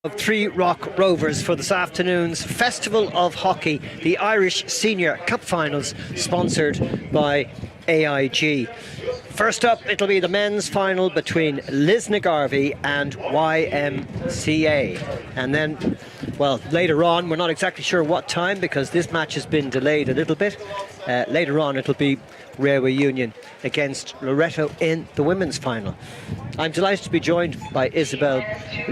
Of Three Rock Rovers for this afternoon's Festival of Hockey, the Irish Senior Cup Finals, sponsored by AIG. First up, it'll be the men's final between Garvey and YMCA. And then, well, later on, we're not exactly sure what time because this match has been delayed a little bit. Later on, it'll be Railway Union against Loreto in the women's final. I'm delighted to be joined by Isabel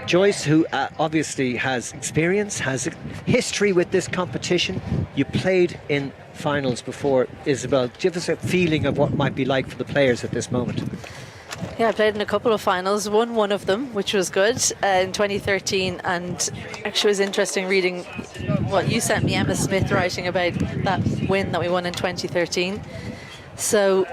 Joyce, who obviously has experience, has a history with this competition. You played in finals before, Isabel. Give us a feeling of what it might be like for the players at this moment. Yeah, I played in a couple of finals, won one of them, which was good, in 2013, and actually it was interesting reading what you sent me, Emma Smith, writing about that win that we won in 2013. So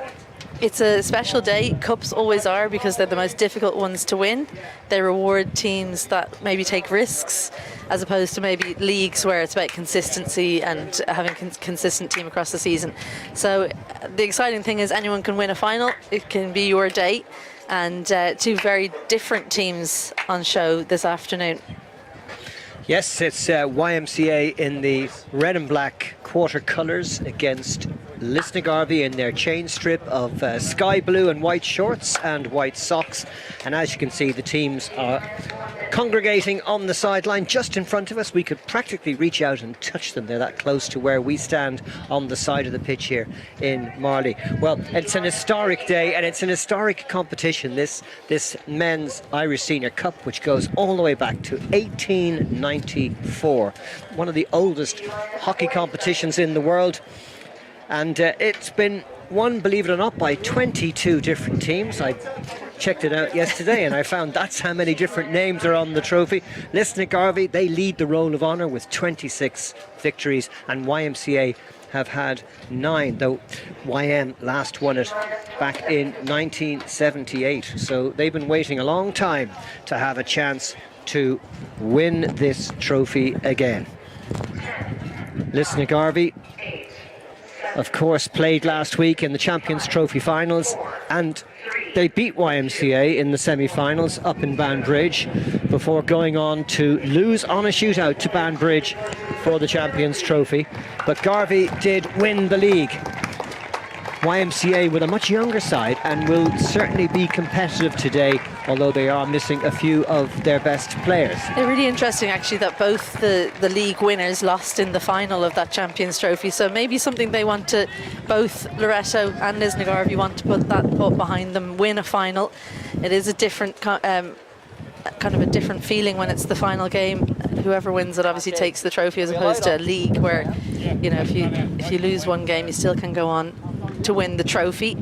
it's a special day. Cups always are because they're the most difficult ones to win. They reward teams that maybe take risks as opposed to maybe leagues where it's about consistency and having a consistent team across the season. So the exciting thing is anyone can win a final. It can be your day, and two very different teams on show this afternoon. Yes, it's YMCA in the red and black quarter colours against Garvey in their chain strip of sky blue and white shorts and white socks. And as you can see, the teams are congregating on the sideline just in front of us. We could practically reach out and touch them. They're that close to where we stand on the side of the pitch here in Marley. Well, it's an historic day and it's an historic competition, this men's Irish Senior Cup, which goes all the way back to 1894. One of the oldest hockey competitions in the world. And it's been won, believe it or not, by 22 different teams. I checked it out yesterday and I found that's how many different names are on the trophy. Garvey, they lead the roll of honour with 26 victories, and YMCA have had 9, though YM last won it back in 1978. So they've been waiting a long time to have a chance to win this trophy again. Garvey, of course, played last week in the Champions Trophy finals, and they beat YMCA in the semi-finals up in Banbridge before going on to lose on a shootout to Banbridge for the Champions Trophy. But Garvey did win the league. YMCA with a much younger side and will certainly be competitive today, although they are missing a few of their best players. It's really interesting actually that both the league winners lost in the final of that Champions Trophy, so maybe something they want to, both Loreto and Garvey want to put behind them, win a final. It is a different kind of a different feeling when it's the final game. Whoever wins it obviously takes the trophy, as opposed to a league where, you know, if you lose one game you still can go on to win the trophy.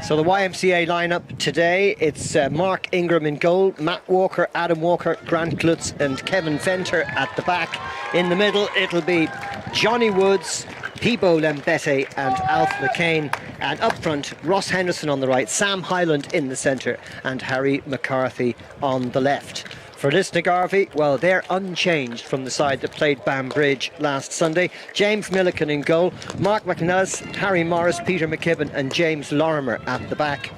So the YMCA lineup today, it's Mark Ingram in goal, Matt Walker, Adam Walker, Grant Klutz and Kevin Venter at the back. In the middle it'll be Johnny Woods, Peebo Lembete and Alf McCain, and up front Ross Henderson on the right, Sam Hyland in the centre and Harry McCarthy on the left. For Garvey, well, they're unchanged from the side that played Banbridge last Sunday. James Milliken in goal, Mark McNellis, Harry Morris, Peter McKibben and James Lorimer at the back.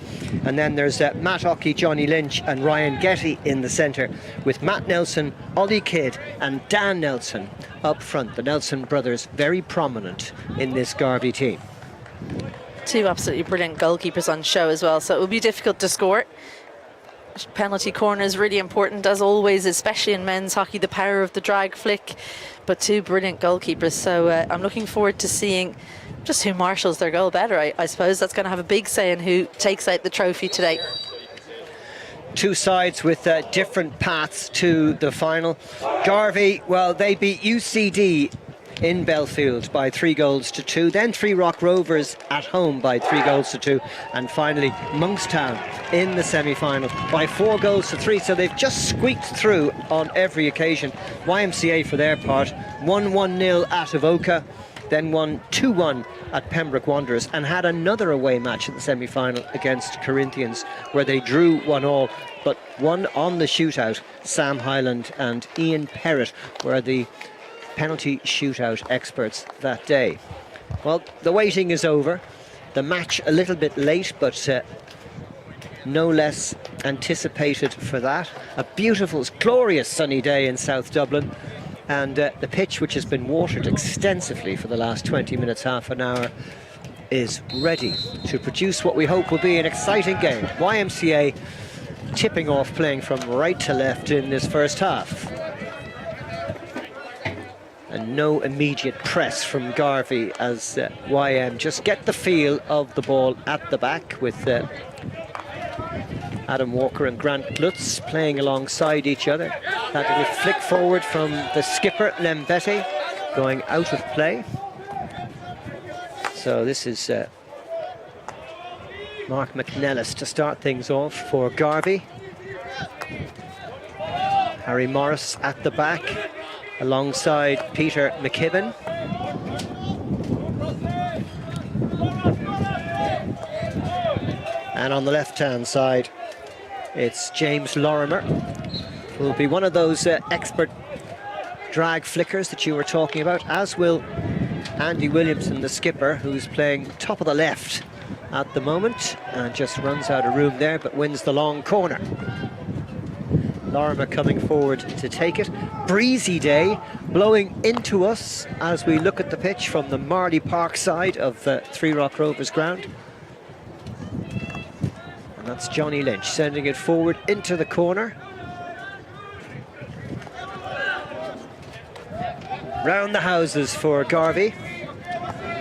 And then there's Matt Ockey, Johnny Lynch and Ryan Getty in the centre, with Matt Nelson, Ollie Kidd and Dan Nelson up front. The Nelson brothers very prominent in this Garvey team. Two absolutely brilliant goalkeepers on show as well, so it will be difficult to score. Penalty corner is really important, as always, especially in men's hockey, the power of the drag flick, but two brilliant goalkeepers. So I'm looking forward to seeing just who marshals their goal better. I suppose that's going to have a big say in who takes out the trophy today. Two sides with different paths to the final. Garvey, well, they beat UCD in Belfield by 3-2, then Three Rock Rovers at home by 3-2, and finally Monkstown in the semi-final by 4-3. So they've just squeaked through on every occasion. YMCA for their part won 1-0 at Avoca, then won 2-1 at Pembroke Wanderers, and had another away match in the semi-final against Corinthians where they drew 1-1, but won on the shootout. Sam Hyland and Ian Perrott were the penalty shootout experts that day. Well, the waiting is over. The match a little bit late, but no less anticipated for that. A beautiful, glorious sunny day in South Dublin, and the pitch, which has been watered extensively for the last 20 minutes, half an hour, is ready to produce what we hope will be an exciting game. YMCA tipping off, playing from right to left in this first half. And no immediate press from Garvey as YM just get the feel of the ball at the back, with Adam Walker and Grant Cluiche playing alongside each other. That little flick forward from the skipper, Lembete, going out of play. So this is Mark McNellis to start things off for Garvey. Harry Morris at the back, alongside Peter McKibben. And on the left-hand side, it's James Lorimer, who will be one of those expert drag flickers that you were talking about, as will Andy Williamson, the skipper, who's playing top of the left at the moment, and just runs out of room there, but wins the long corner. Lorimer coming forward to take it. Breezy day, blowing into us as we look at the pitch from the Marley Park side of Three Rock Rovers ground. And that's Johnny Lynch sending it forward into the corner. Round the houses for Garvey.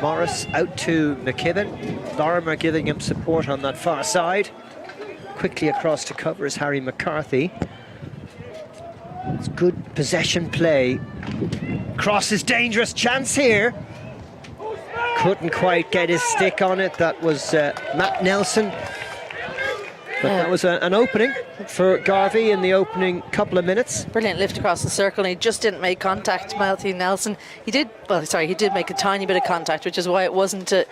Morris out to McKibben. Lorimer giving him support on that far side. Quickly across to cover is Harry McCarthy. It's good possession play. Cross is dangerous, chance here. Couldn't quite get his stick on it. That was Matt Nelson. But that was an opening for Garvey in the opening couple of minutes. Brilliant lift across the circle, and he just didn't make contact, Matthew Nelson. He did make a tiny bit of contact, which is why it wasn't a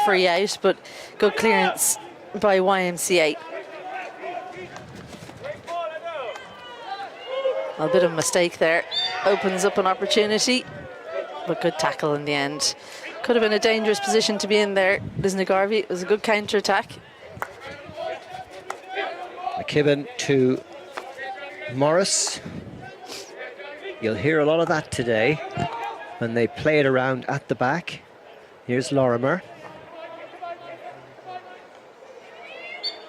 free out, but good clearance by YMCA. A bit of a mistake there. Opens up an opportunity, but good tackle in the end. Could have been a dangerous position to be in there, isn't it, Garvey? It was a good counter-attack. McKibben to Morris. You'll hear a lot of that today when they play it around at the back. Here's Lorimer.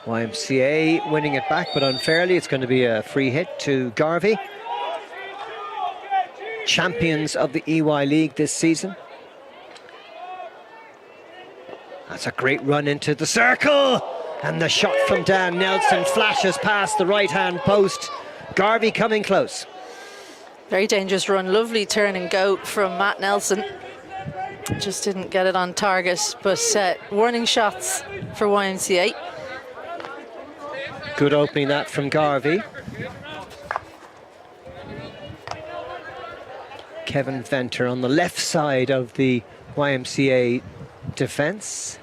YMCA winning it back, but unfairly. It's going to be a free hit to Garvey. Champions of the EY League this season. That's a great run into the circle. And the shot from Dan Nelson flashes past the right-hand post. Garvey coming close. Very dangerous run. Lovely turn and go from Matt Nelson. Just didn't get it on target, but warning shots for YMCA. Good opening that from Garvey. Kevin Venter on the left side of the YMCA defence,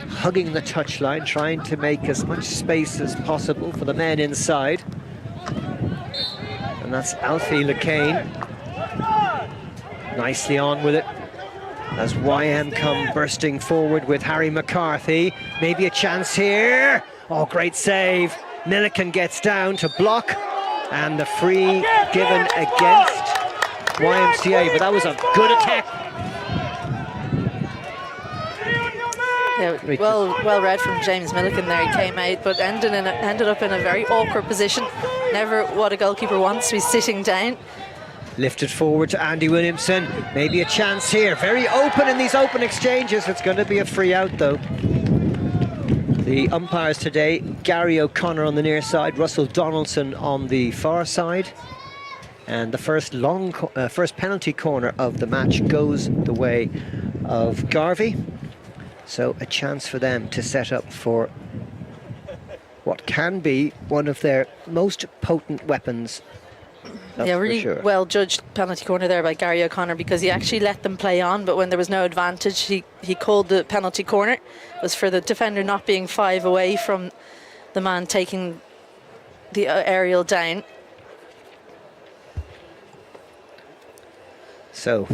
hugging the touchline, trying to make as much space as possible for the men inside. And that's Alfie Lacane. Nicely on with it as YM come bursting forward with Harry McCarthy. Maybe a chance here. Oh, great save. Milliken gets down to block, and the free given against YMCA, but that was a good attack. Yeah, well read from James Milliken there. He came out, but ended up in a very awkward position. Never what a goalkeeper wants to be sitting down. Lifted forward to Andy Williamson. Maybe a chance here. Very open in these open exchanges. It's going to be a free out, though. The umpires today, Gary O'Connor on the near side, Russell Donaldson on the far side. And the first penalty corner of the match goes the way of Garvey. So a chance for them to set up for what can be one of their most potent weapons. Yeah, really well judged penalty corner there by Gary O'Connor, because he actually let them play on, but when there was no advantage, he called the penalty corner. It was for the defender not being 5 away from the man taking the aerial down. So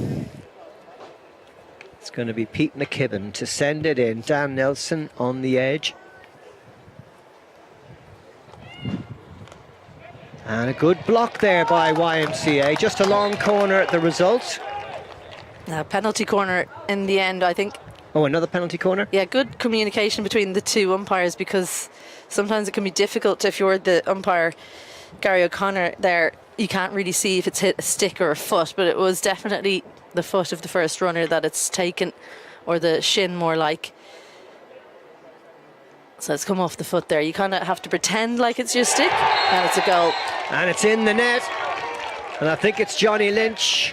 it's going to be Pete McKibben to send it in. Dan Nelson on the edge. And a good block there by YMCA. Just a long corner, the result. Now, penalty corner in the end, I think. Oh, another penalty corner? Yeah, good communication between the two umpires, because sometimes it can be difficult if you're the umpire, Gary O'Connor, there. You can't really see if it's hit a stick or a foot, but it was definitely the foot of the first runner that it's taken, or the shin more like. So it's come off the foot there. You kind of have to pretend like it's your stick, and it's a goal. And it's in the net. And I think it's Johnny Lynch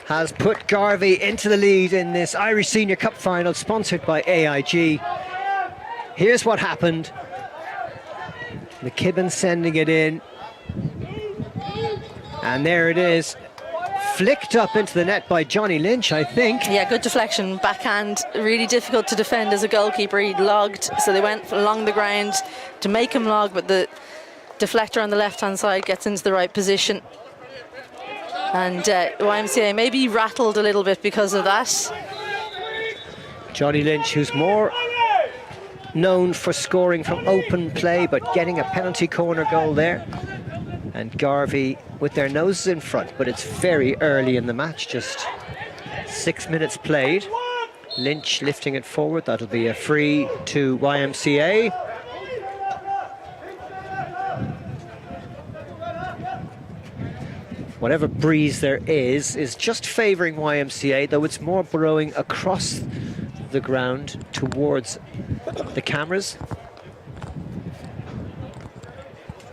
has put Garvey into the lead in this Irish Senior Cup final sponsored by AIG. Here's what happened. McKibben sending it in. And there it is. Flicked up into the net by Johnny Lynch, I think. Yeah, good deflection, backhand, really difficult to defend as a goalkeeper. He logged, so they went along the ground to make him log, but the deflector on the left-hand side gets into the right position. And YMCA maybe rattled a little bit because of that. Johnny Lynch, who's more known for scoring from open play, but getting a penalty corner goal there. And Garvey with their noses in front, but it's very early in the match, just 6 minutes played. Lynch lifting it forward, that'll be a free to YMCA. Whatever breeze there is just favouring YMCA, though it's more burrowing across the ground towards the cameras.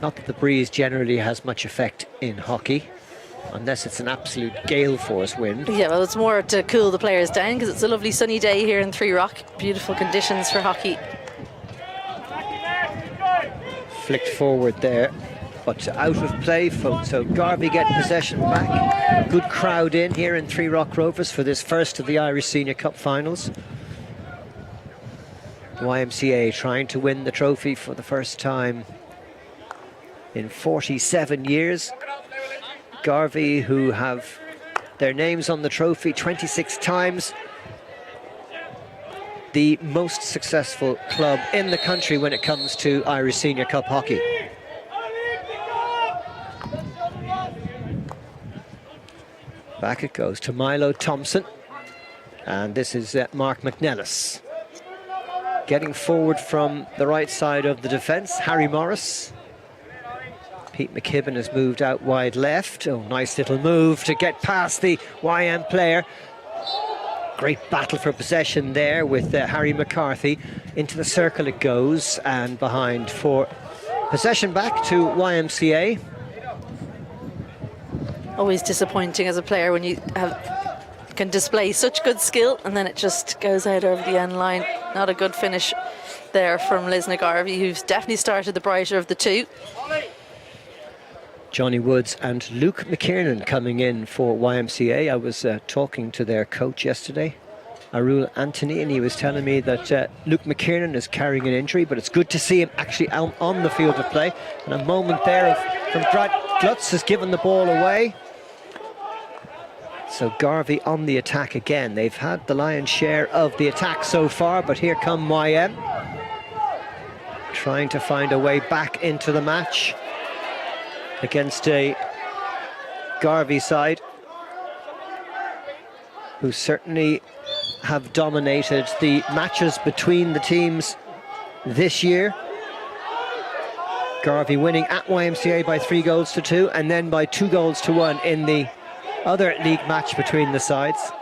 Not that the breeze generally has much effect in hockey, unless it's an absolute gale force wind. Yeah, well, it's more to cool the players down, because it's a lovely sunny day here in Three Rock. Beautiful conditions for hockey. Flicked forward there, but out of play, folks. So Garvey get possession back. Good crowd in here in Three Rock Rovers for this first of the Irish Senior Cup finals. YMCA trying to win the trophy for the first time in 47 years. Garvey, who have their names on the trophy 26 times. The most successful club in the country when it comes to Irish Senior Cup hockey. Back it goes to Milo Thompson. And this is Mark McNellis. Getting forward from the right side of the defence, Harry Morris. Pete McKibben has moved out wide left. Oh, nice little move to get past the YM player. Great battle for possession there with Harry McCarthy. Into the circle it goes, and behind for possession back to YMCA. Always disappointing as a player when you can display such good skill and then it just goes out over the end line. Not a good finish there from Lisna Garvey, who's definitely started the brighter of the two. Johnny Woods and Luke McKiernan coming in for YMCA. I was talking to their coach yesterday, Arul Anthony, and he was telling me that Luke McKiernan is carrying an injury, but it's good to see him actually on the field of play. And a moment there from Glutz has given the ball away. So Garvey on the attack again. They've had the lion's share of the attack so far, but here come YM, trying to find a way back into the match against a Garvey side who certainly have dominated the matches between the teams this year. Garvey winning at YMCA by 3-2, and then by 2-1 in the other league match between the sides.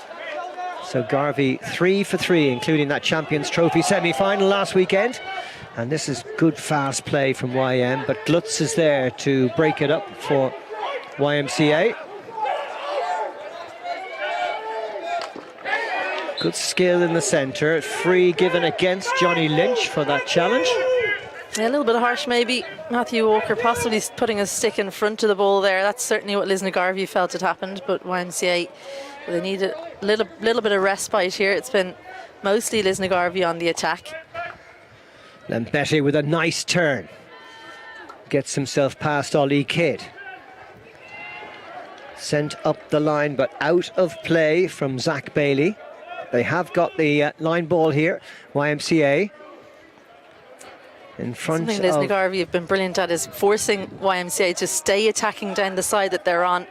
So Garvey 3 for 3, including that Champions Trophy semi-final last weekend. And this is good fast play from YM, but Glutz is there to break it up for YMCA. Good skill in the centre. Free given against Johnny Lynch for that challenge. Yeah, a little bit harsh maybe. Matthew Walker possibly putting a stick in front of the ball there. That's certainly what Lisna Garvey felt had happened, but YMCA, they need a little bit of respite here. It's been mostly Lisna Garvey on the attack. Lambetti with a nice turn. Gets himself past Ollie Kidd. Sent up the line, but out of play from Zach Bailey. They have got the line ball here, YMCA. in front Something Liz of... Garvey have been brilliant at is forcing YMCA to stay attacking down the side that they're on.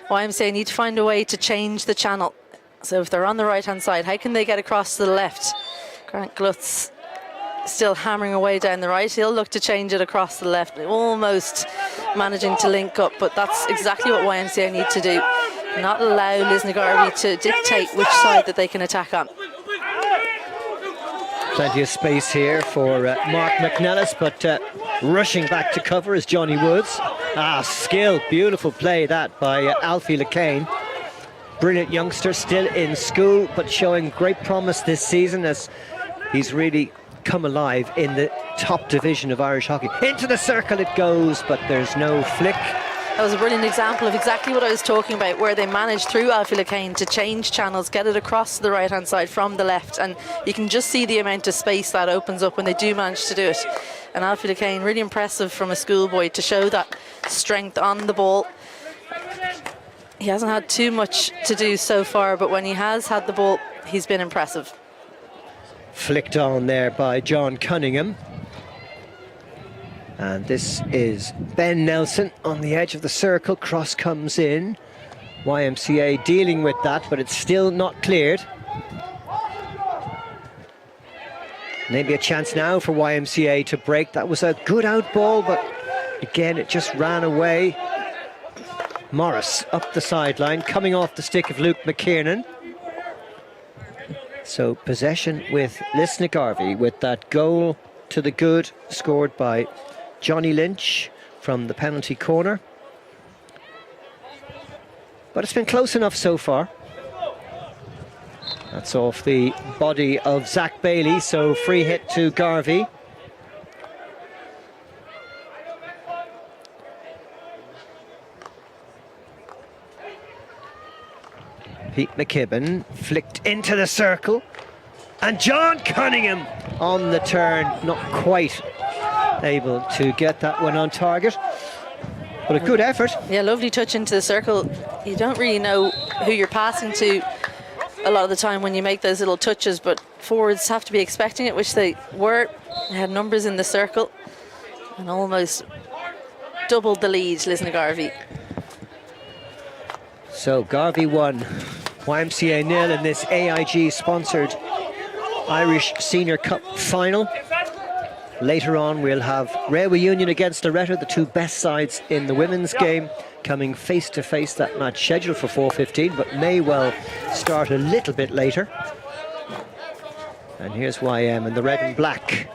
YMCA need to find a way to change the channel. So if they're on the right-hand side, how can they get across to the left? Grant Glutz still hammering away down the right. He'll look to change it across the left, almost managing to link up, but that's exactly what YMCA need to do. Not allow Liz Garvey to dictate which side that they can attack on. Plenty of space here for Mark McNellis, but rushing back to cover is Johnny Woods. Skill, beautiful play that by Alfie Lacane. Brilliant youngster, still in school, but showing great promise this season as he's really come alive in the top division of Irish hockey. Into the circle it goes, but there's no flick. That was a brilliant example of exactly what I was talking about, where they managed through Alfie Lacane to change channels, get it across to the right-hand side from the left, and you can just see the amount of space that opens up when they do manage to do it. And Alfie Lacane, really impressive from a schoolboy to show that strength on the ball. He hasn't had too much to do so far, but when he has had the ball, he's been impressive. Flicked on there by John Cunningham. And this is Ben Nelson on the edge of the circle. Cross comes in. YMCA dealing with that, but it's still not cleared. Maybe a chance now for YMCA to break. That was a good out ball, but again, it just ran away. Morris up the sideline, coming off the stick of Luke McKiernan. So possession with Lisnagarvey with that goal to the good scored by Johnny Lynch from the penalty corner. But it's been close enough so far. That's off the body of Zach Bailey, so free hit to Garvey. Pete McKibben flicked into the circle, and John Cunningham on the turn, not quite able to get that one on target, but a good effort. Yeah, lovely touch into the circle. You don't really know who you're passing to a lot of the time when you make those little touches, but forwards have to be expecting it, which they were. They had numbers in the circle and almost doubled the lead, Lisnagarvey. So Garvey 1, YMCA 0 in this AIG-sponsored Irish Senior Cup final. Later on, we'll have Railway Union against Loreto, the two best sides in the women's game, coming face-to-face. That match scheduled for 4:15, but may well start a little bit later. And here's YM in the red and black.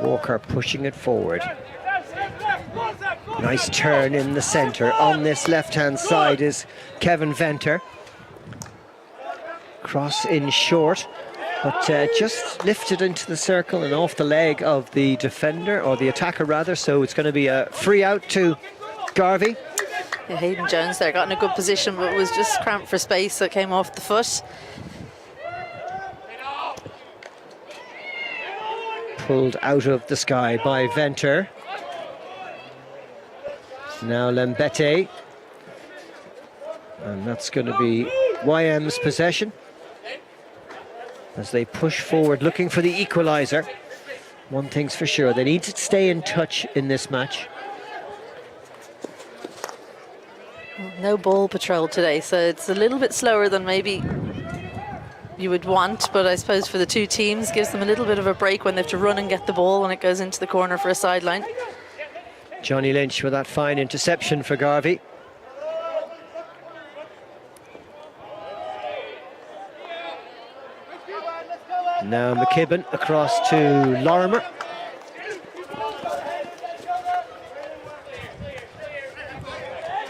Walker pushing it forward. Nice turn in the centre. On this left-hand side is Kevin Venter. Cross in short, but just lifted into the circle and off the leg of the defender, or the attacker rather, so it's going to be a free out to Garvey. Yeah, Hayden Jones there got in a good position, but was just cramped for space, so it came off the foot. Pulled out of the sky by Venter. Now Lembete, and that's going to be YM's possession as they push forward looking for the equaliser. One thing's for sure, they need to stay in touch in this match. No ball patrol today, so it's a little bit slower than maybe you would want, but I suppose for the two teams gives them a little bit of a break when they have to run and get the ball when it goes into the corner for a sideline. Johnny Lynch with that fine interception for Garvey. Now McKibben across to Lorimer.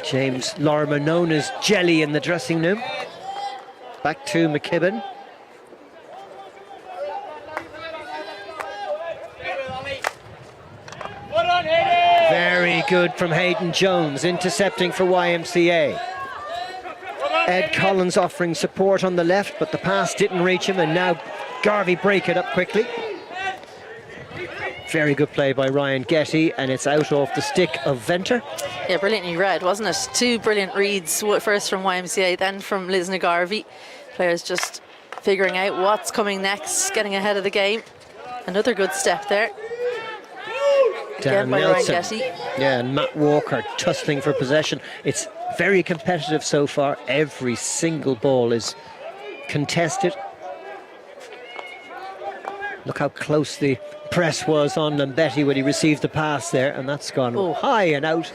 James Lorimer, known as Jelly in the dressing room. Back to McKibben. Very good from Hayden Jones, intercepting for YMCA. Ed Collins offering support on the left, but the pass didn't reach him, and now Garvey break it up quickly. Very good play by Ryan Getty, and it's out off the stick of Venter. Yeah, brilliantly read, wasn't it? Two brilliant reads, first from YMCA, then from Lisnagarvey. Players just figuring out what's coming next, getting ahead of the game. Another good step there. Dan Again by Nelson. Ryan Getty. Yeah, and Matt Walker tussling for possession. It's very competitive so far. Every single ball is contested. Look how close the press was on Lambetti when he received the pass there, and that's gone high and out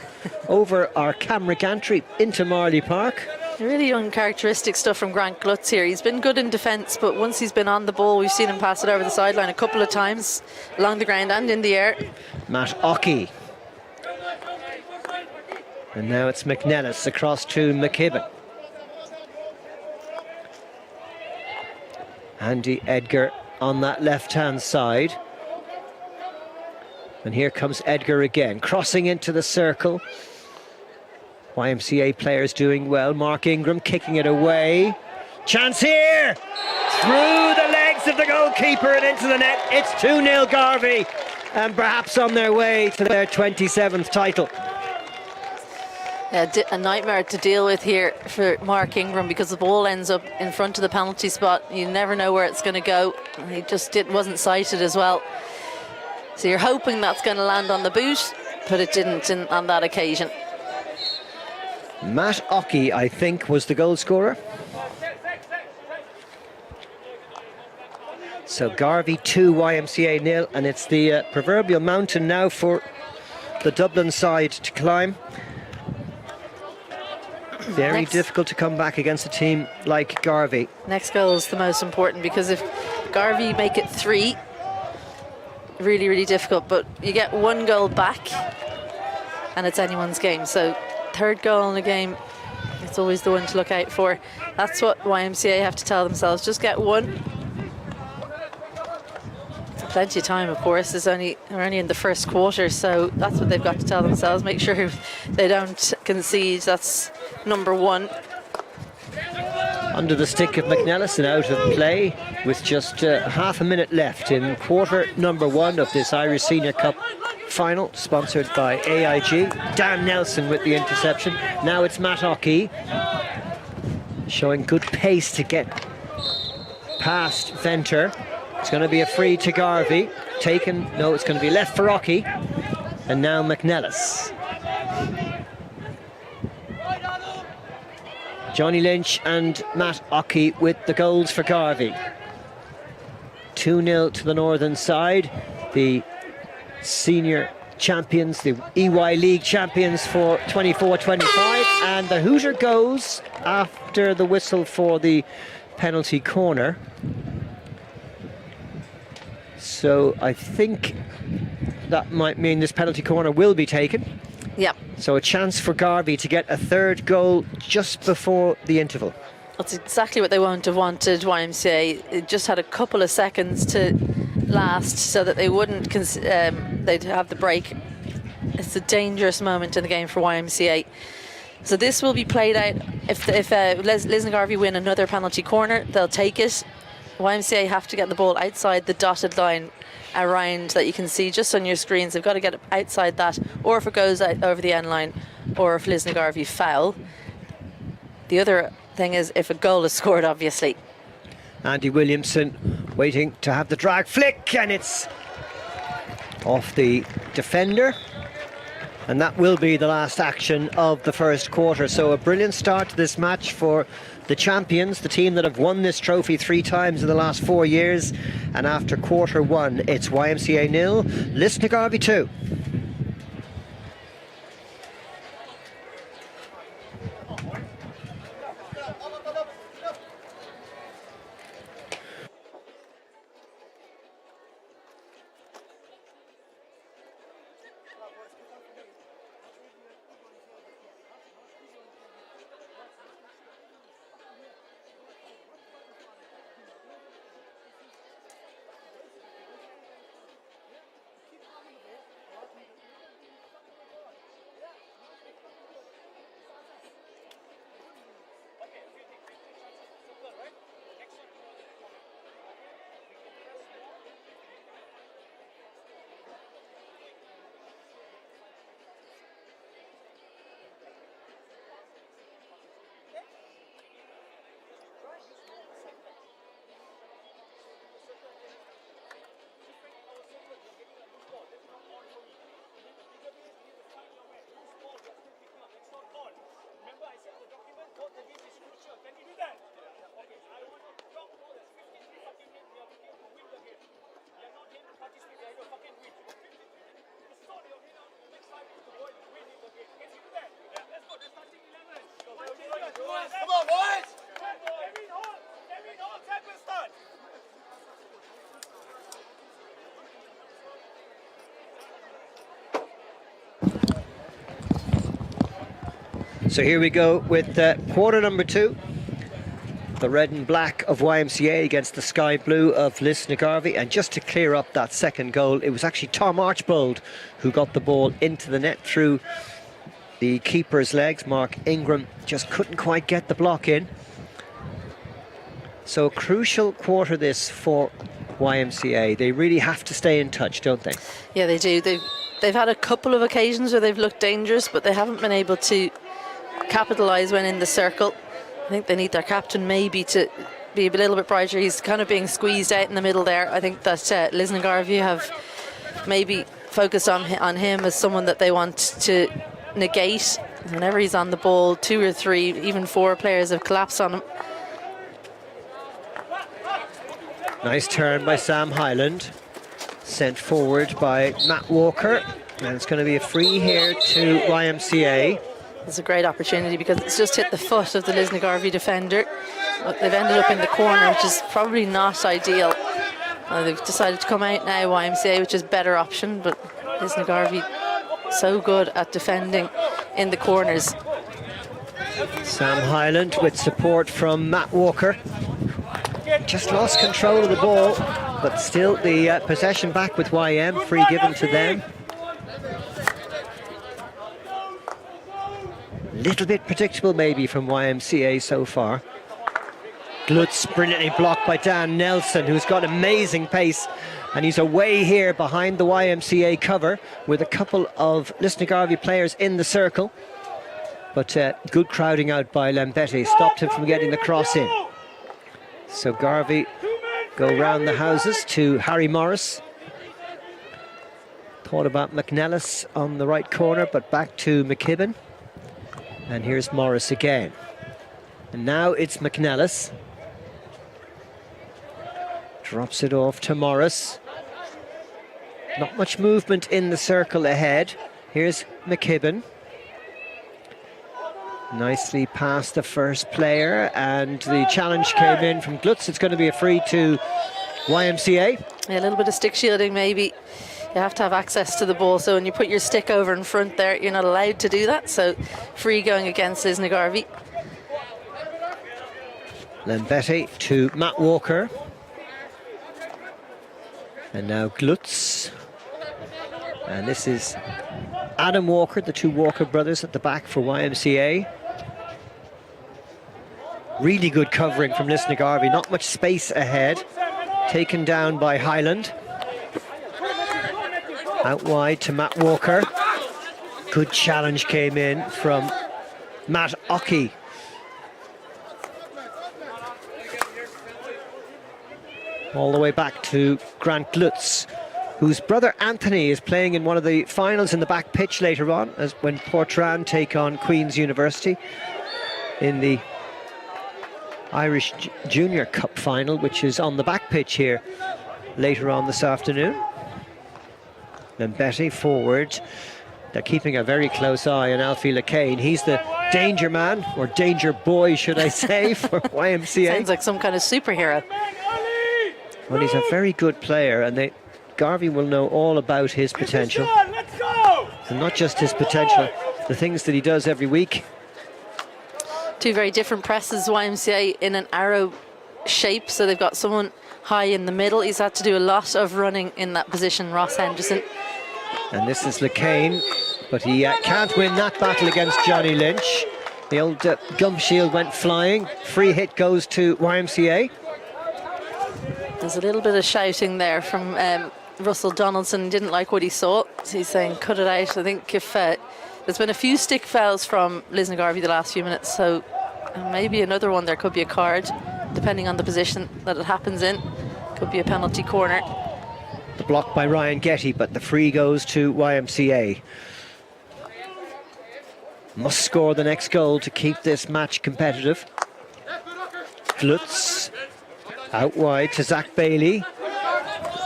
over our camera gantry into Marley Park. Really uncharacteristic stuff from Grant Glutz here. He's been good in defence, but once he's been on the ball, we've seen him pass it over the sideline a couple of times along the ground and in the air. Matt Ockey. And now it's McNellis across to McKibben. Andy Edgar on that left-hand side. And here comes Edgar again, crossing into the circle. YMCA players doing well. Mark Ingram kicking it away. Chance here! Through the legs of the goalkeeper and into the net. It's 2-0 Garvey, and perhaps on their way to their 27th title. Yeah, a nightmare to deal with here for Mark Ingram, because the ball ends up in front of the penalty spot. You never know where it's going to go. He just wasn't sighted as well. So you're hoping that's going to land on the boot, but it didn't on that occasion. Matt Ockey, I think, was the goal scorer. So Garvey 2, YMCA 0, and it's the proverbial mountain now for the Dublin side to climb. Very difficult to come back against a team like Garvey. Next goal is the most important, because if Garvey make it 3, really, really difficult, but you get 1 goal back and it's anyone's game. So third goal in the game, it's always the one to look out for. That's what YMCA have to tell themselves. Just get 1. Plenty of time, of course. We're only in the first quarter, so that's what they've got to tell themselves. Make sure they don't concede. That's number 1. Under the stick of McNellis and out of play with just half a minute left in quarter number 1 of this Irish Senior Cup final, sponsored by AIG. Dan Nelson with the interception. Now it's Matt Ockey, showing good pace to get past Venter. It's going to be a free to Garvey. Taken, no, it's going to be left for Ockey. And now McNellis. Johnny Lynch and Matt Ockey with the goals for Garvey. 2-0 to the northern side. The senior champions, the EY League champions for 24-25. And the hooter goes after the whistle for the penalty corner. So I think that might mean this penalty corner will be taken. Yep. So a chance for Garvey to get a third goal just before the interval. That's exactly what they won't have wanted, YMCA. It just had a couple of seconds to last so that they wouldn't, they'd have the break. It's a dangerous moment in the game for YMCA. So this will be played out. If Liz and Garvey win another penalty corner, they'll take it. YMCA have to get the ball outside the dotted line around that you can see just on your screens. They've got to get it outside that, or if it goes out over the end line, or if Liz and Garvey foul. The other thing is if a goal is scored, obviously. Andy Williamson waiting to have the drag flick, and it's off the defender. And that will be the last action of the first quarter. So a brilliant start to this match for the champions, the team that have won this trophy 3 times in the last 4 years. And after quarter 1, it's YMCA 0, Lisna Garvey 2. So here we go with quarter number 2. The red and black of YMCA against the sky blue of Garvey. And just to clear up that second goal, it was actually Tom Archbold who got the ball into the net through the keeper's legs. Mark Ingram just couldn't quite get the block in. So a crucial quarter this for YMCA. They really have to stay in touch, don't they? Yeah, they do. They've had a couple of occasions where they've looked dangerous, but they haven't been able to capitalise when in the circle. I think they need their captain maybe to be a little bit brighter. He's kind of being squeezed out in the middle there. I think that Garvey have maybe focused on him as someone that they want to negate. Whenever he's on the ball, 2 or 3, even 4 players have collapsed on him. Nice turn by Sam Hyland. Sent forward by Matt Walker. And it's going to be a free here to YMCA. It's a great opportunity because it's just hit the foot of the Garvey defender. But they've ended up in the corner, which is probably not ideal. They've decided to come out now, YMCA, which is a better option, but Garvey so good at defending in the corners. Sam Hyland with support from Matt Walker. Just lost control of the ball, but still the possession back with YM, free given to them. Little bit predictable maybe from YMCA so far. Glutz brilliantly blocked by Dan Nelson, who's got amazing pace, and he's away here behind the YMCA cover with a couple of Garvey players in the circle. But good crowding out by Lambetti, stopped him from getting the cross in. So Garvey go round the houses to Harry Morris. Thought about McNellis on the right corner, but back to McKibben. And here's Morris again. And now it's McNellis. Drops it off to Morris. Not much movement in the circle ahead. Here's McKibben. Nicely past the first player, and the challenge came in from Glutz. It's going to be a free to YMCA. Yeah, a little bit of stick shielding maybe. You have to have access to the ball, so when you put your stick over in front there, you're not allowed to do that. So free going against Garvey. Lambetti to Matt Walker. And now Glutz. And this is Adam Walker, the 2 Walker brothers at the back for YMCA. Really good covering from Garvey, not much space ahead. Taken down by Hyland. Out wide to Matt Walker. Good challenge came in from Matt Ockey. All the way back to Grant Glutz, whose brother Anthony is playing in one of the finals in the back pitch later on, as when Portrane take on Queen's University in the Irish Junior Cup final, which is on the back pitch here later on this afternoon. Lambetti forward. They're keeping a very close eye on Alfie Lacane. He's the danger man, or danger boy, should I say, for YMCA. Sounds like some kind of superhero. Well, he's a very good player, and Garvey will know all about his potential. And not just his potential, the things that he does every week. 2 very different presses, YMCA in an arrow shape, so they've got someone high in the middle. He's had to do a lot of running in that position, Ross Henderson. And this is Lacane, but he can't win that battle against Johnny Lynch. The old gum shield went flying. Free hit goes to YMCA. There's a little bit of shouting there from Russell Donaldson. Didn't like what he saw. So he's saying cut it out. I think if there's been a few stick fouls from Garvey the last few minutes, so maybe another one. There could be a card depending on the position that it happens in. Could be a penalty corner. The block by Ryan Getty, but the free goes to YMCA. Must score the next goal to keep this match competitive. Glutz out wide to Zach Bailey.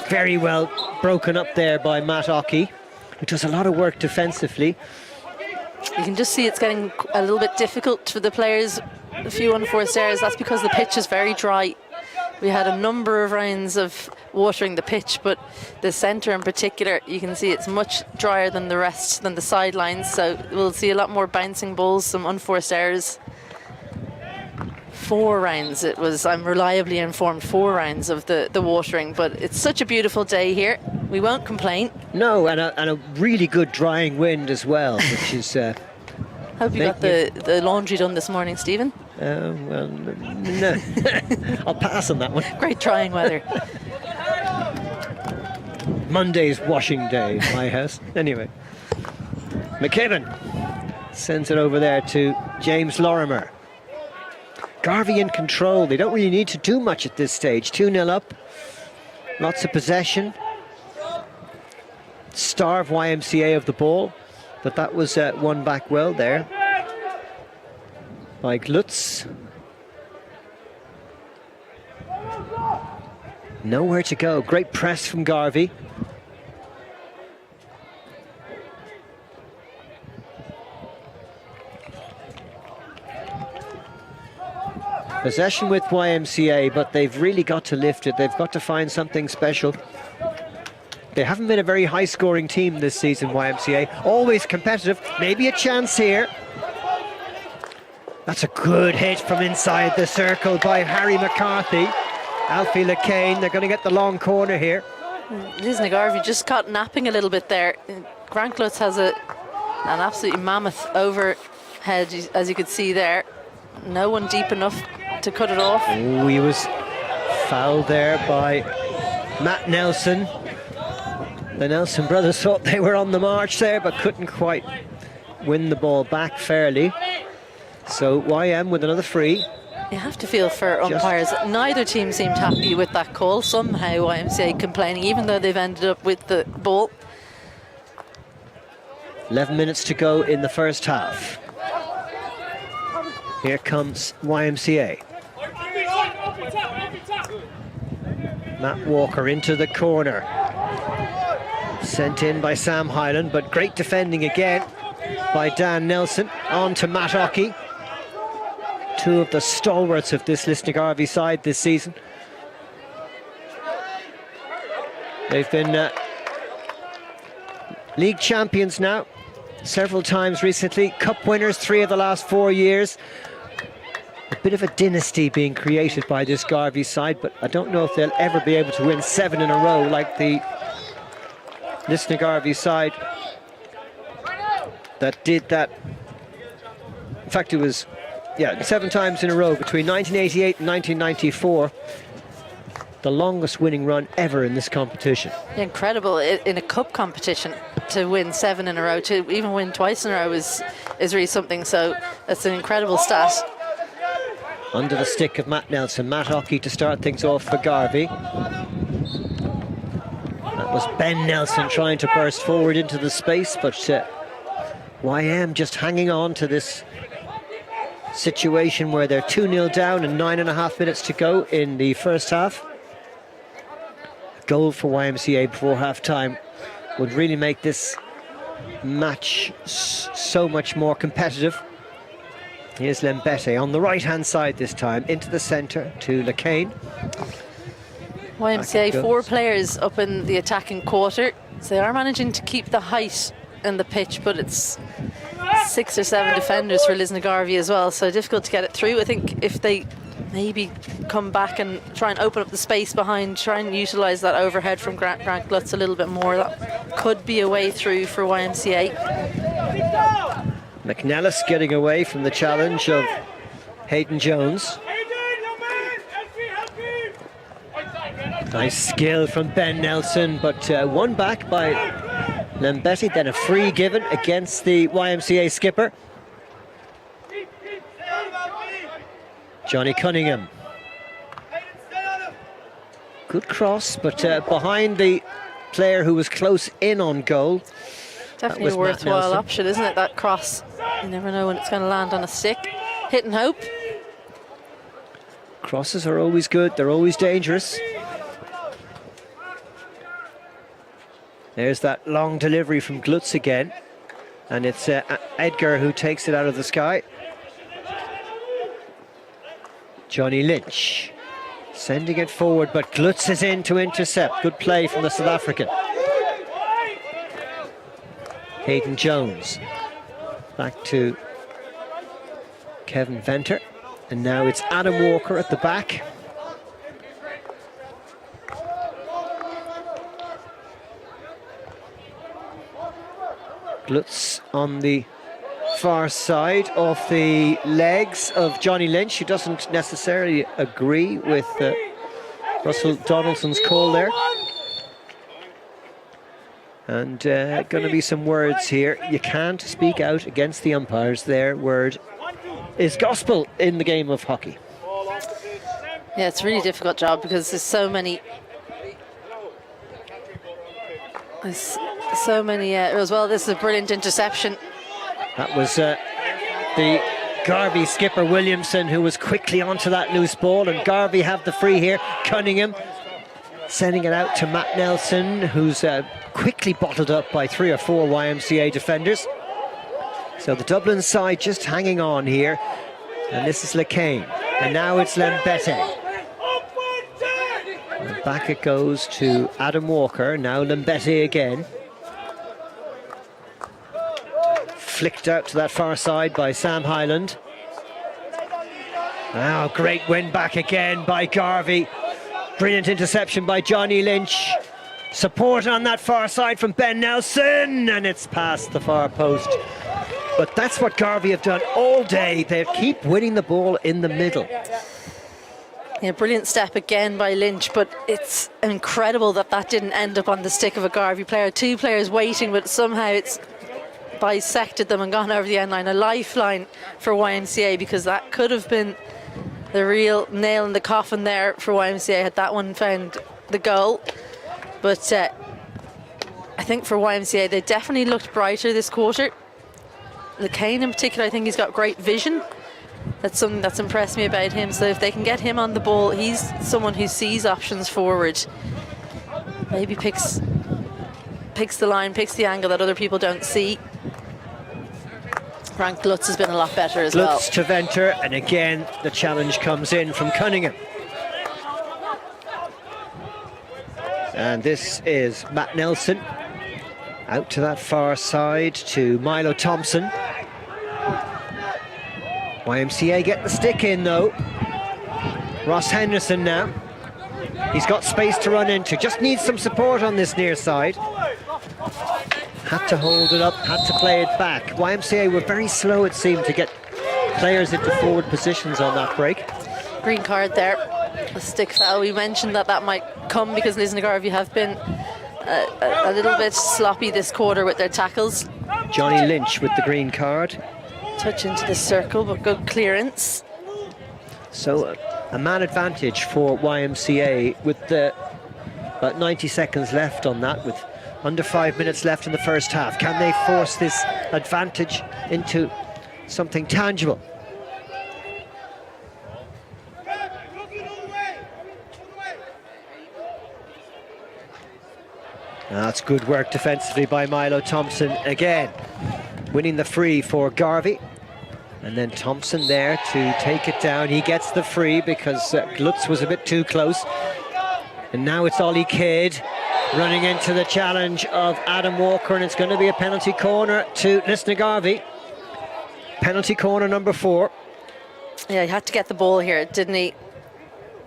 Very well broken up there by Matt Ockey, who does a lot of work defensively. You can just see it's getting a little bit difficult for the players, a few unforced errors. That's because the pitch is very dry. We had a number of rounds of watering the pitch, but the centre in particular, you can see it's much drier than the rest, than the sidelines, so we'll see a lot more bouncing balls, some unforced errors. 4 rounds it was, I'm reliably informed, 4 rounds of the watering, but it's such a beautiful day here, we won't complain. No, and a really good drying wind as well, which is... Hope you got the laundry done this morning, Stephen. Well, no. I'll pass on that one. Great drying weather. Monday's washing day in my house. Anyway, McKibben sends it over there to James Lorimer. Garvey in control. They don't really need to do much at this stage. 2-0 up. Lots of possession. Starve YMCA of the ball, but that was won back well there by Glutz. Nowhere to go. Great press from Garvey. Possession with YMCA, but they've really got to lift it. They've got to find something special. They haven't been a very high-scoring team this season, YMCA. Always competitive. Maybe a chance here. That's a good hit from inside the circle by Harry McCarthy. Alfie Lacane, they're going to get the long corner here. Lisna Garvey just caught napping a little bit there. Grant Klutz has an absolutely mammoth overhead, as you could see there. No one deep enough to cut it off. Oh, he was fouled there by Matt Nelson. The Nelson brothers thought they were on the march there, but couldn't quite win the ball back fairly. So YM with another free. You have to feel for umpires. Neither team seemed happy with that call. Somehow YMCA complaining, even though they've ended up with the ball. 11 minutes to go in the first half. Here comes YMCA. Matt Walker into the corner. Sent in by Sam Hyland, but great defending again by Dan Nelson. On to Matt Ockey. Two of the stalwarts of this Lisna Garvey side this season. They've been league champions now several times recently. Cup winners 3 of the last 4 years. A bit of a dynasty being created by this Garvey side, but I don't know if they'll ever be able to win 7 in a row like the Lisna Garvey side that did that. In fact, it was 7 times in a row between 1988 and 1994. The longest winning run ever in this competition. Incredible in a cup competition to win 7 in a row, to even win twice in a row is really something. So that's an incredible stat. Under the stick of Matt Nelson. Matt Ockey to start things off for Garvey. That was Ben Nelson trying to burst forward into the space, but YM just hanging on to this situation where they're 2-0 down and 9.5 minutes to go in the first half. A goal for YMCA before half-time would really make this match so much more competitive. Here's Lembete on the right-hand side this time, into the centre to Lacane. YMCA 4 players up in the attacking quarter, so they are managing to keep the height in the pitch, but it's 6 or 7 defenders for Lisna Garvey as well, so difficult to get it through. I think if they maybe come back and try and open up the space behind, try and utilise that overhead from Grant Glutz a little bit more, that could be a way through for YMCA. McNellis getting away from the challenge of Hayden Jones. Nice skill from Ben Nelson, but won back by Lembete, then a free given against the YMCA skipper. Johnny Cunningham. Good cross, but behind the player who was close in on goal. Definitely a worthwhile option, isn't it, that cross? You never know when it's going to land on a stick. Hit and hope. Crosses are always good, they're always dangerous. There's that long delivery from Glutz again. And it's Edgar who takes it out of the sky. Johnny Lynch. Sending it forward, but Cluiche is in to intercept. Good play from the South African. Hayden Jones. Back to Kevin Venter. And now it's Adam Walker at the back. Cluiche on the far side of the legs of Johnny Lynch, who doesn't necessarily agree with Russell Donaldson's call there. And going to be some words here. You can't speak out against the umpires. Their word is gospel in the game of hockey. Yeah, it's a really difficult job because there's so many. As well. This is a brilliant interception. That was the Garvey skipper Williamson, who was quickly onto that loose ball, and Garvey have the free here. Cunningham sending it out to Matt Nelson, who's quickly bottled up by 3 or 4 YMCA defenders. So the Dublin side just hanging on here, and this is LeCain, and now it's Lembete. And back it goes to Adam Walker, now Lembete again. Flicked out to that far side by Sam Hyland. Wow, great win back again by Garvey. Brilliant interception by Johnny Lynch. Support on that far side from Ben Nelson, and it's past the far post. But that's what Garvey have done all day. They keep winning the ball in the middle. Yeah, brilliant step again by Lynch, but it's incredible that that didn't end up on the stick of a Garvey player. 2 players waiting, but somehow it's bisected them and gone over the end line. A lifeline for YMCA, because that could have been the real nail in the coffin there for YMCA had that one found the goal. But I think for YMCA they definitely looked brighter this quarter. LeCain in particular, I think he's got great vision. That's something that's impressed me about him. So if they can get him on the ball, he's someone who sees options forward. Maybe picks the line, picks the angle that other people don't see. Frank Cluiche has been a lot better as well. Cluiche to Venter, and again the challenge comes in from Cunningham. And this is Matt Nelson out to that far side to Milo Thompson. YMCA get the stick in though. Ross Henderson now. He's got space to run into, just needs some support on this near side. Had to hold it up, had to play it back. YMCA were very slow, it seemed, to get players into forward positions on that break. Green card there, a stick foul. We mentioned that might come because Lisna Garvey have been a little bit sloppy this quarter with their tackles. Johnny Lynch with the green card. Touch into the circle, but good clearance. So a man advantage for YMCA with about 90 seconds left on that, with under 5 minutes left in the first half. Can they force this advantage into something tangible? That's good work defensively by Milo Thompson again. Winning the free for Garvey. And then Thompson there to take it down. He gets the free because Cluiche was a bit too close. And now it's Ollie Kidd running into the challenge of Adam Walker, and it's going to be a penalty corner to Lisna Garvey. Penalty corner number 4. Yeah, he had to get the ball here, didn't he?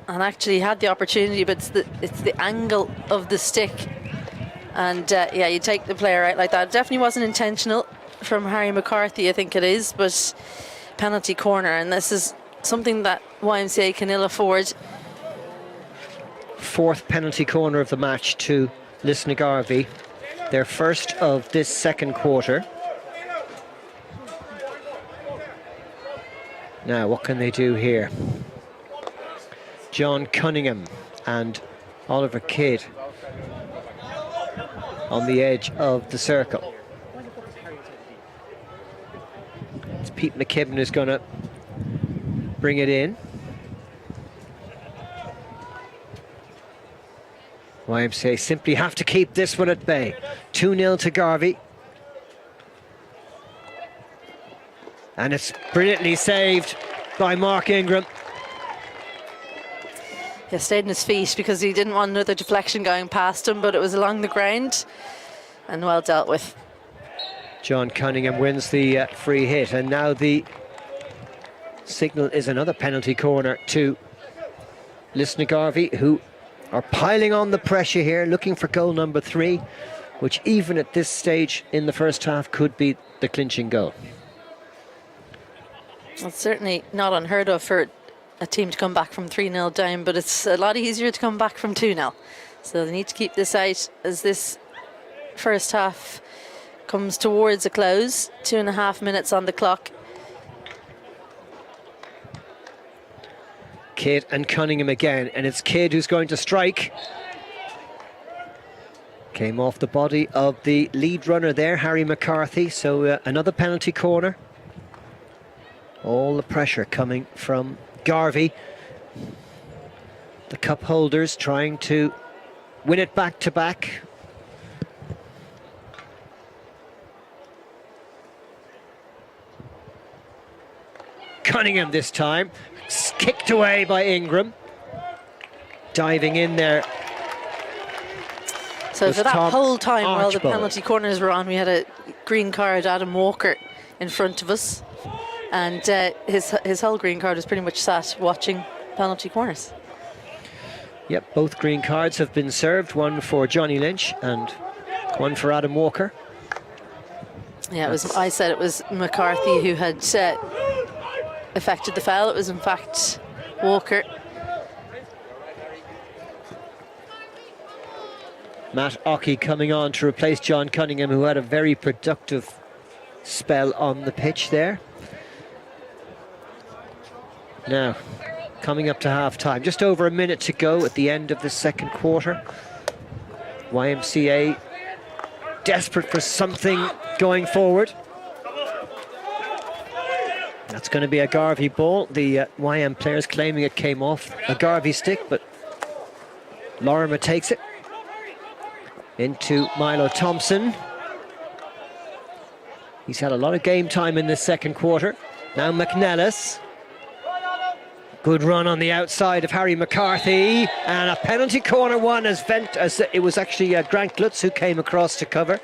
And actually he had the opportunity, but it's the angle of the stick. And yeah, you take the player out like that. It definitely wasn't intentional from Harry McCarthy, I think it is, but penalty corner, and this is something that YMCA can ill afford. 4th penalty corner of the match to Lisna Garvey, their first of this second quarter. Now what can they do here? John Cunningham and Oliver Kidd on the edge of the circle. It's Pete McKibben who's going to bring it in. YMCA simply have to keep this one at bay. 2-0 to Garvey. And it's brilliantly saved by Mark Ingram. He stayed on his feet because he didn't want another deflection going past him, but it was along the ground and well dealt with. John Cunningham wins the free hit, and now the signal is another penalty corner to Listener Garvey, who are piling on the pressure here, looking for goal number 3, which even at this stage in the first half could be the clinching goal. It's certainly not unheard of for a team to come back from 3-0 down, but it's a lot easier to come back from 2-0. So they need to keep this out as this first half comes towards a close. 2.5 minutes on the clock. Kidd and Cunningham again, and it's Kidd who's going to strike. Came off the body of the lead runner there, Harry McCarthy, so another penalty corner. All the pressure coming from Garvey. The cup holders trying to win it back to back. Cunningham this time, kicked away by Ingram. Diving in there. So for that Tom whole time while the Archibald. penalty corners were on, we had a green card, Adam Walker, in front of us. And his whole green card was pretty much sat watching penalty corners. Yep, both green cards have been served, one for Johnny Lynch and one for Adam Walker. Yeah, it was. I said it was McCarthy who had affected the foul. It was in fact Walker. Matt Ockey coming on to replace John Cunningham, who had a very productive spell on the pitch there. Now, coming up to half-time, just over a minute to go at the end of the second quarter. YMCA desperate for something going forward. That's going to be a Garvey ball. The YM players claiming it came off a Garvey stick, but Lorimer takes it into Milo Thompson. He's had a lot of game time in this second quarter. Now McNellis. Good run on the outside of Harry McCarthy, and a penalty corner one as it was actually Grant Glutz who came across to cover.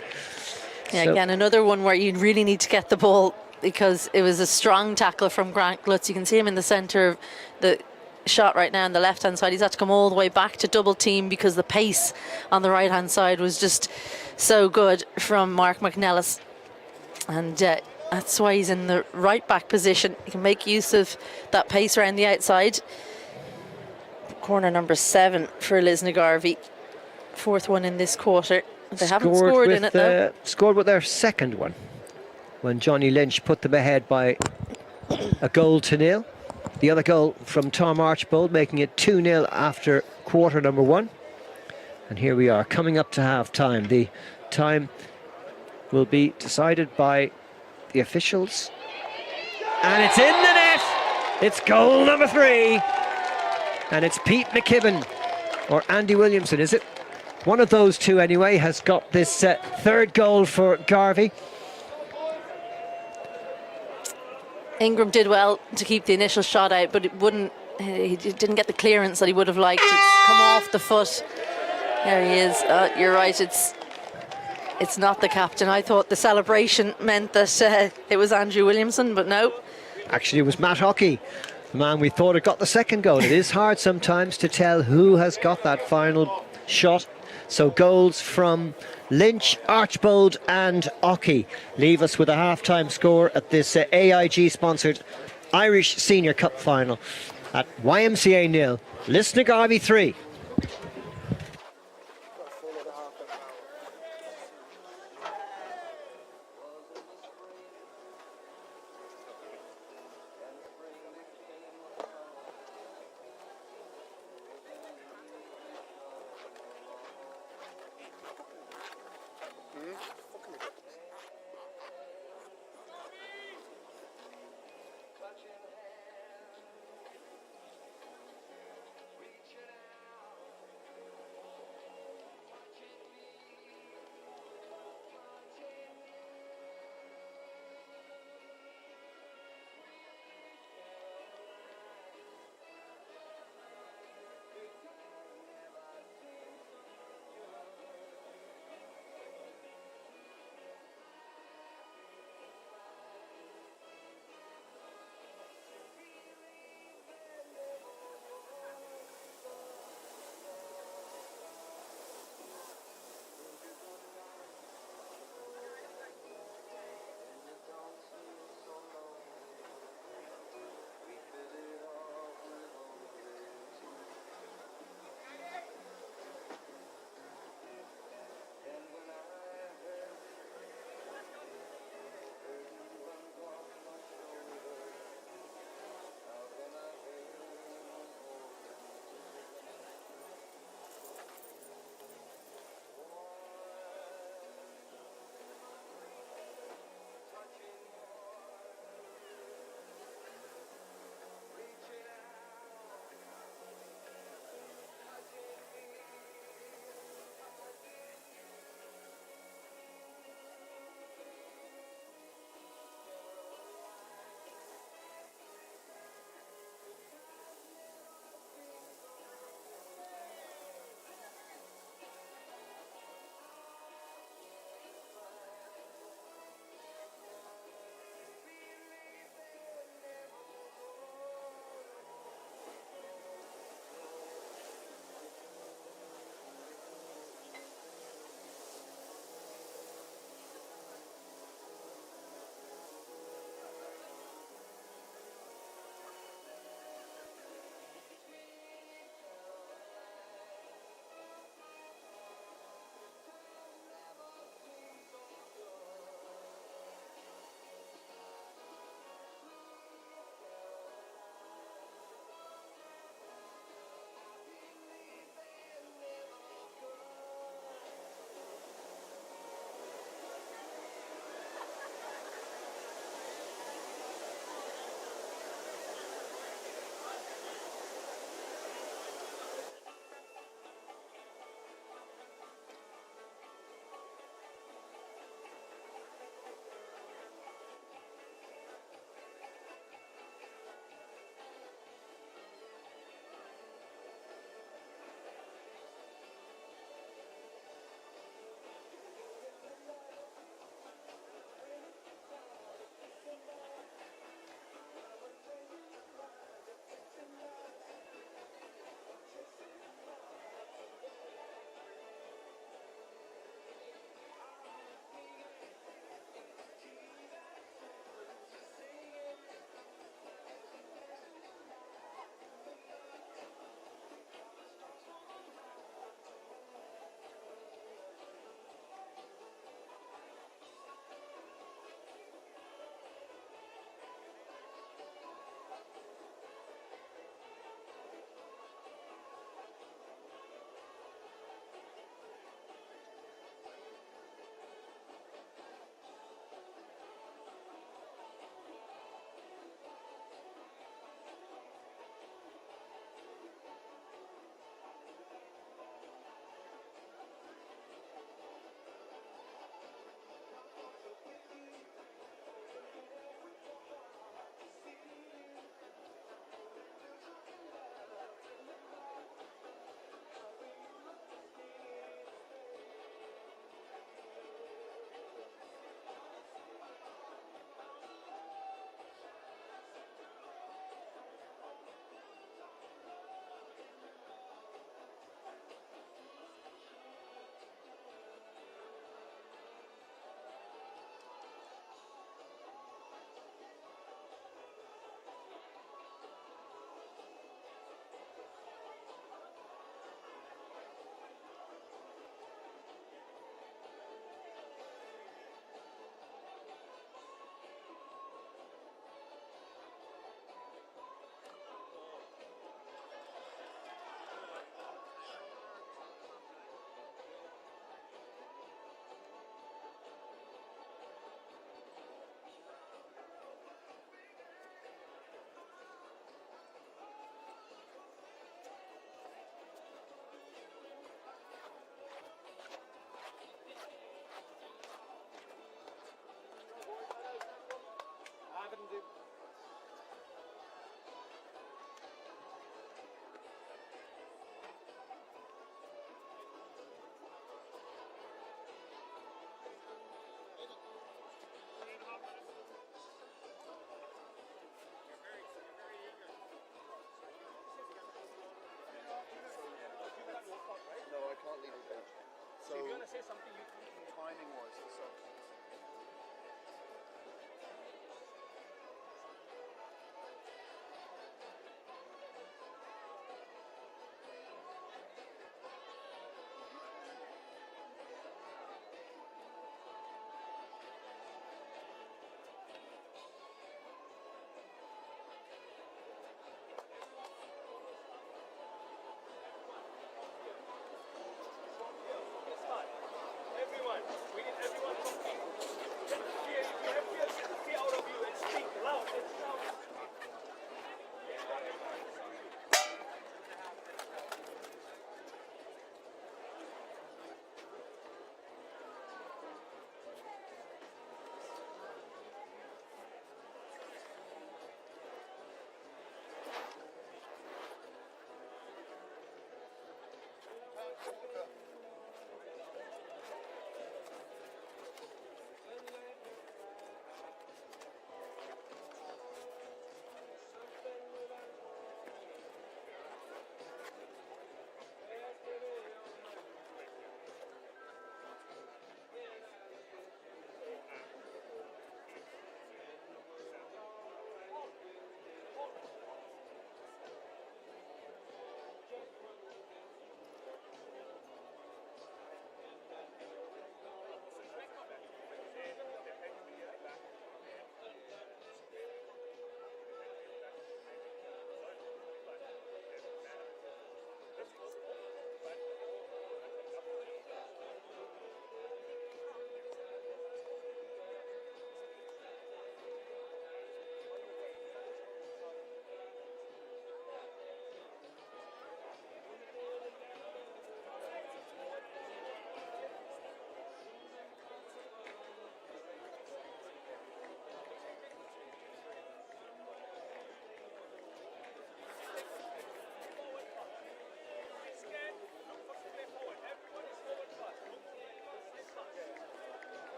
Yeah, So, again, another one where you really need to get the ball because it was a strong tackle from Grant Glutz. You can see him in the centre of the shot right now on the left-hand side. He's had to come all the way back to double team because the pace on the right-hand side was just so good from Mark McNellis. And that's why he's in the right back position. He can make use of that pace around the outside. Corner number 7 for Lisna Garvey. 4th one in this quarter. They haven't scored in it though. Scored with their second one when Johnny Lynch put them ahead by a goal to nil. The other goal from Tom Archibald, making it 2-0 after quarter number 1. And here we are coming up to half time. The time will be decided by the officials, and it's in the net. It's goal number 3, and it's Pete McKibben or Andy Williamson, is it? One of those two anyway has got this third goal for Garvey. Ingram did well to keep the initial shot out, but he didn't get the clearance that he would have liked. It's come off the foot. There he is. You're right, it's not the captain. I thought the celebration meant that it was Andrew Williamson, but no. Actually, it was Matt Hockey, the man we thought had got the second goal. It is hard sometimes to tell who has got that final shot. So goals from Lynch, Archibald and Ockey leave us with a half-time score at this AIG-sponsored Irish Senior Cup final at YMCA 0, Listener Garvey 3.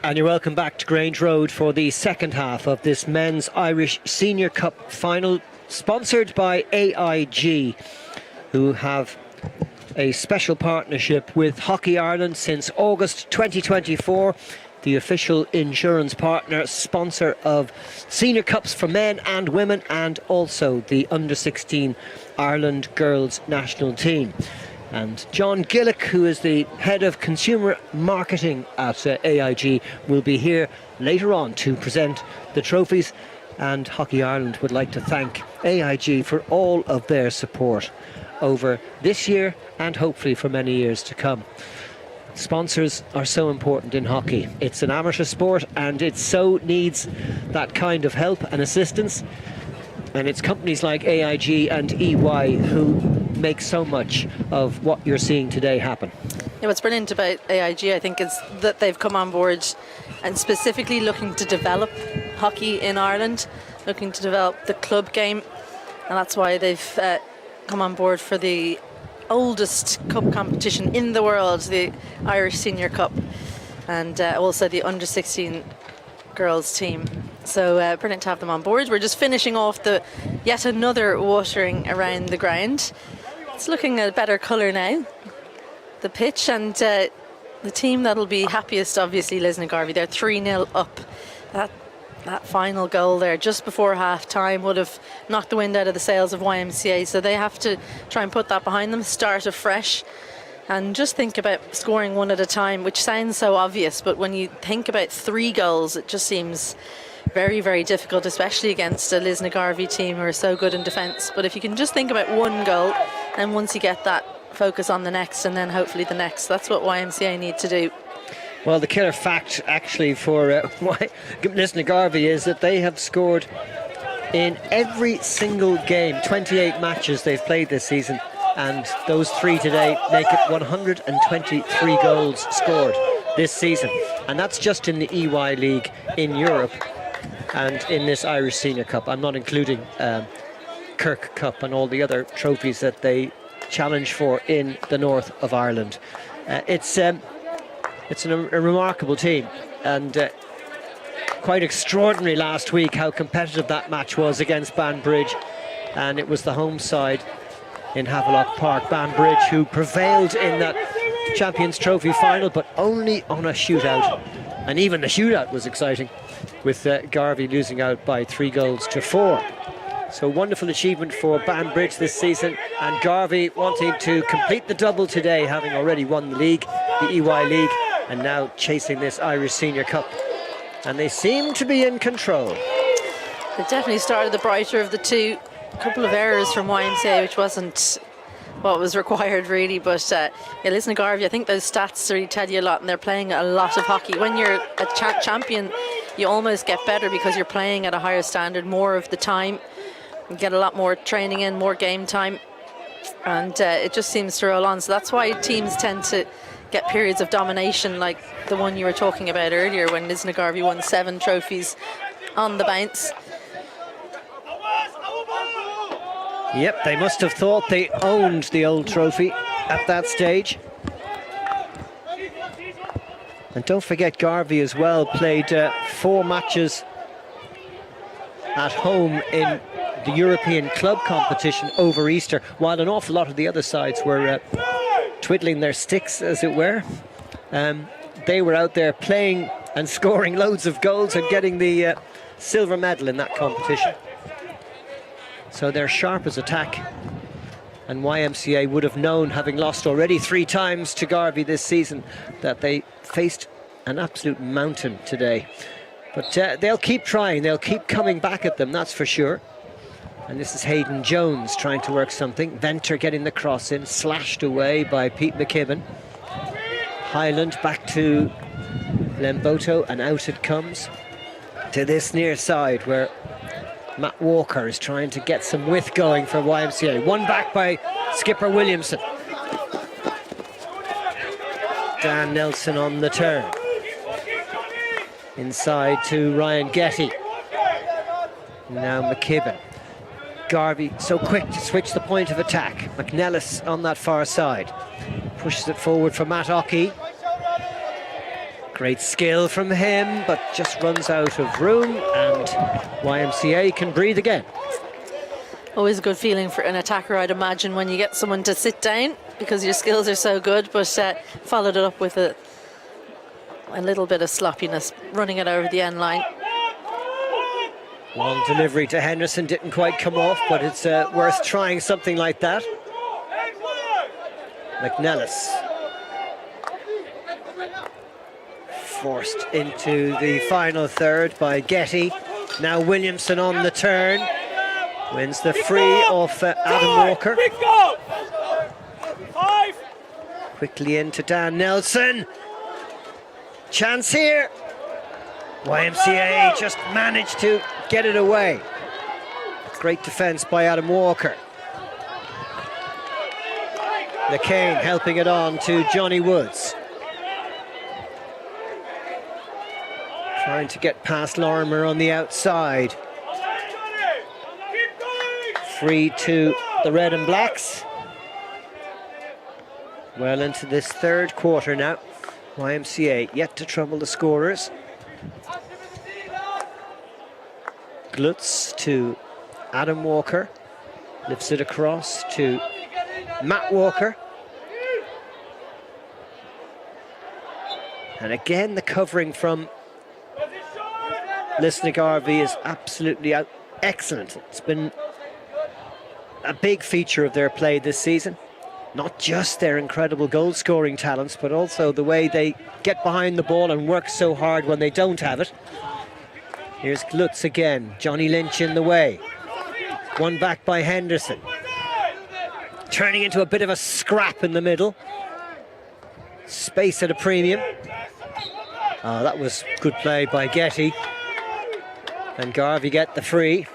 And you're welcome back to Grange Road for the second half of this Men's Irish Senior Cup final, sponsored by AIG, who have a special partnership with Hockey Ireland since August 2024, the official insurance partner, sponsor of Senior Cups for men and women, and also the Under-16 Ireland girls national team. And John Gillick, who is the head of consumer marketing at AIG, will be here later on to present the trophies. And Hockey Ireland would like to thank AIG for all of their support over this year and hopefully for many years to come. Sponsors are so important in hockey. It's an amateur sport and it so needs that kind of help and assistance. And it's companies like AIG and EY who make so much of what you're seeing today happen. Yeah, what's brilliant about AIG, I think, is that they've come on board and specifically looking to develop hockey in Ireland, looking to develop the club game, and that's why they've come on board for the oldest cup competition in the world, the Irish Senior Cup, and also the Under-16 girls team. So brilliant to have them on board. We're just finishing off the yet another watering around the ground. It's looking a better colour now, the pitch, and the team that'll be happiest, obviously, Lisna Garvey. They're 3-0 up. That final goal there just before half time would have knocked the wind out of the sails of YMCA, so they have to try and put that behind them, start afresh, and just think about scoring one at a time, which sounds so obvious, but when you think about 3 goals, it just seems very, very difficult, especially against a Lisna Garvey team who are so good in defence. But if you can just think about 1 goal, and once you get that, focus on the next, and then hopefully the next. That's what YMCA need to do. Well, the killer fact actually for Lisna Garvey is that they have scored in every single game, 28 matches they've played this season, and those 3 today make it 123 goals scored this season. And that's just in the EY League in Europe and in this Irish Senior Cup. I'm not including Kirk Cup and all the other trophies that they challenge for in the north of Ireland. It's a remarkable team, and quite extraordinary last week how competitive that match was against Banbridge, and it was the home side in Havelock Park, Banbridge, who prevailed in that Champions Trophy final, but only on a shootout, and even the shootout was exciting, with Garvey losing out by 3-4. So wonderful achievement for Banbridge this season, and Garvey wanting to complete the double today, having already won the league, the EY League, and now chasing this Irish Senior Cup. And they seem to be in control. They definitely started the brighter of the two. A couple of errors from YMCA, which wasn't what was required really, but yeah, Lisna Garvey, I think those stats really tell you a lot, and they're playing a lot of hockey. When you're a champion, you almost get better because you're playing at a higher standard more of the time. You get a lot more training in, more game time, and it just seems to roll on. So that's why teams tend to get periods of domination like the one you were talking about earlier, when Lisna Garvey won 7 trophies on the bounce. Yep, they must have thought they owned the old trophy at that stage. And don't forget, Garvey as well played 4 matches at home in the European club competition over Easter, while an awful lot of the other sides were twiddling their sticks, as it were. They were out there playing and scoring loads of goals and getting the silver medal in that competition. So they're sharp as attack, and YMCA would have known, having lost already 3 times to Garvey this season, that they faced an absolute mountain today. But they'll keep trying, they'll keep coming back at them, that's for sure. And this is Hayden Jones trying to work something. Venter getting the cross in, slashed away by Pete McKibben. Highland back to Lemboto, and out it comes to this near side where Matt Walker is trying to get some width going for YMCA. One back by skipper Williamson. Dan Nelson on the turn. Inside to Ryan Getty. Now McKibben. Garvey so quick to switch the point of attack. McNellis on that far side. Pushes it forward for Matt Ockey. Great skill from him, but just runs out of room, and YMCA can breathe again. Always a good feeling for an attacker, I'd imagine, when you get someone to sit down because your skills are so good, but followed it up with a little bit of sloppiness, running it over the end line. Long delivery to Henderson, didn't quite come off, but it's worth trying something like that. McNellis forced into the final third by Getty. Now Williamson on the turn. Wins the free off Adam Walker. Quickly into Dan Nelson. Chance here. YMCA just managed to get it away. Great defence by Adam Walker. McCain helping it on to Johnny Woods. Trying to get past Lorimer on the outside. Free to the Red and Blacks. Well into this third quarter now. YMCA yet to trouble the scorers. Glutz to Adam Walker. Lifts it across to Matt Walker. And again the covering from Listener Garvey is absolutely excellent. It's been a big feature of their play this season. Not just their incredible goal scoring talents, but also the way they get behind the ball and work so hard when they don't have it. Here's Glutz again, Johnny Lynch in the way. One back by Henderson. Turning into a bit of a scrap in the middle. Space at a premium. Oh, that was good play by Getty. And Garvey get the free.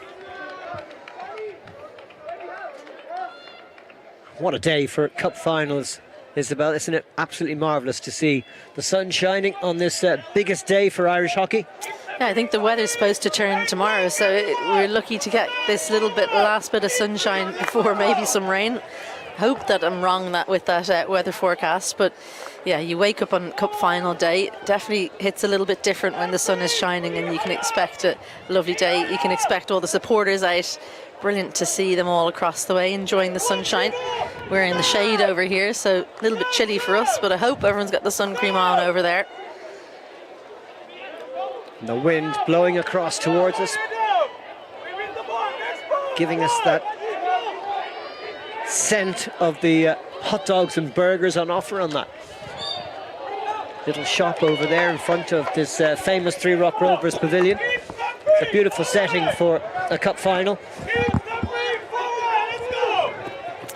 What a day for cup finals, Isabel. Isn't it absolutely marvellous to see the sun shining on this biggest day for Irish hockey? Yeah, I think the weather's supposed to turn tomorrow, so we're lucky to get this last bit of sunshine before maybe some rain. Hope that I'm wrong with that weather forecast, but yeah, you wake up on cup final day, definitely hits a little bit different when the sun is shining, and you can expect a lovely day. You can expect all the supporters out. Brilliant to see them all across the way enjoying the sunshine. We're in the shade over here, so a little bit chilly for us, but I hope everyone's got the sun cream on over there. The wind blowing across towards us, giving us that scent of the hot dogs and burgers on offer on that little shop over there in front of this famous Three Rock Rovers pavilion. It's a beautiful setting for a cup final.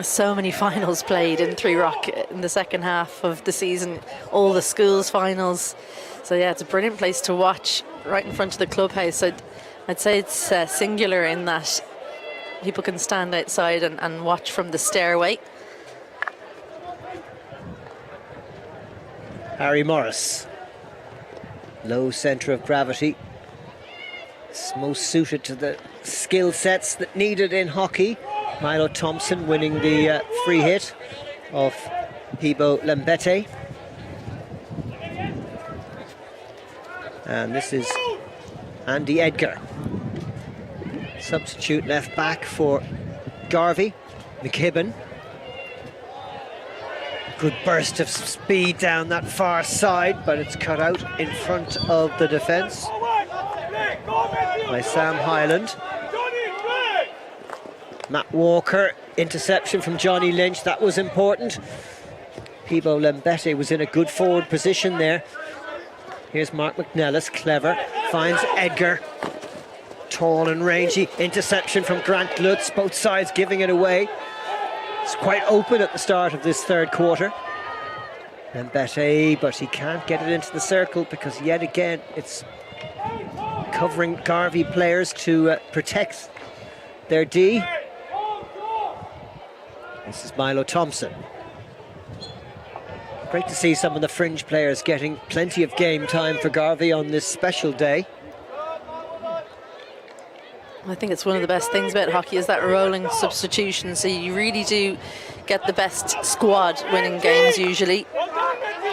So many finals played in Three Rock in the second half of the season, all the schools finals. So yeah, it's a brilliant place to watch right in front of the clubhouse. I'd say it's singular in that people can stand outside and watch from the stairway. Harry Morris, low centre of gravity. It's most suited to the skill sets that needed in hockey. Milo Thompson winning the free hit of Pibo Lembete. And this is Andy Edgar. Substitute left back for Garvey. McKibben. Good burst of speed down that far side, but it's cut out in front of the defence by Sam Hyland. Matt Walker, interception from Johnny Lynch, that was important. Pibo Lembete was in a good forward position there. Here's Mark McNellis, clever, finds Edgar. Tall and rangy, interception from Grant Glutz, both sides giving it away. It's quite open at the start of this third quarter. Lembete, but he can't get it into the circle because yet again it's covering Garvey players to protect their D. This is Milo Thompson. Great to see some of the fringe players getting plenty of game time for Garvey on this special day. I think it's one of the best things about hockey is that rolling substitution, so you really do get the best squad winning games usually.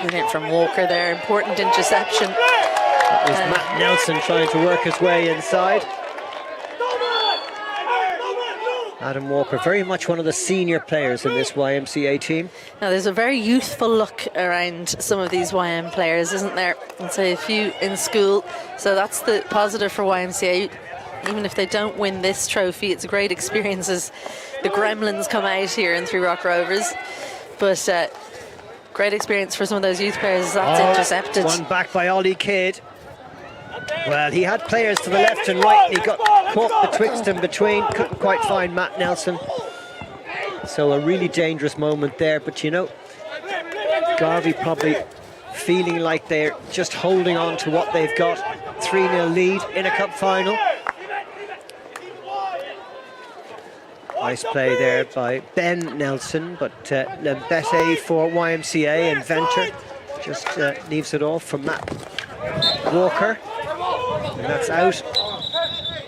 Brilliant from Walker there, important interception. That was Matt Nelson trying to work his way inside. Adam Walker, very much one of the senior players in this YMCA team. Now there's a very youthful look around some of these YM players, isn't there? I'd say a few in school, so that's the positive for YMCA. Even if they don't win this trophy, it's a great experience as the gremlins come out here in Three Rock Rovers. But great experience for some of those youth players. That's intercepted. One back by Ollie Kidd. Well, he had players to the left and right, and he got caught betwixt and between. Couldn't quite find Matt Nelson. So a really dangerous moment there. But you know, Garvey probably feeling like they're just holding on to what they've got. 3-0 lead in a cup final. Nice play there by Ben Nelson, but Lembete for YMCA, and Venter just leaves it off for Matt Walker. And that's out.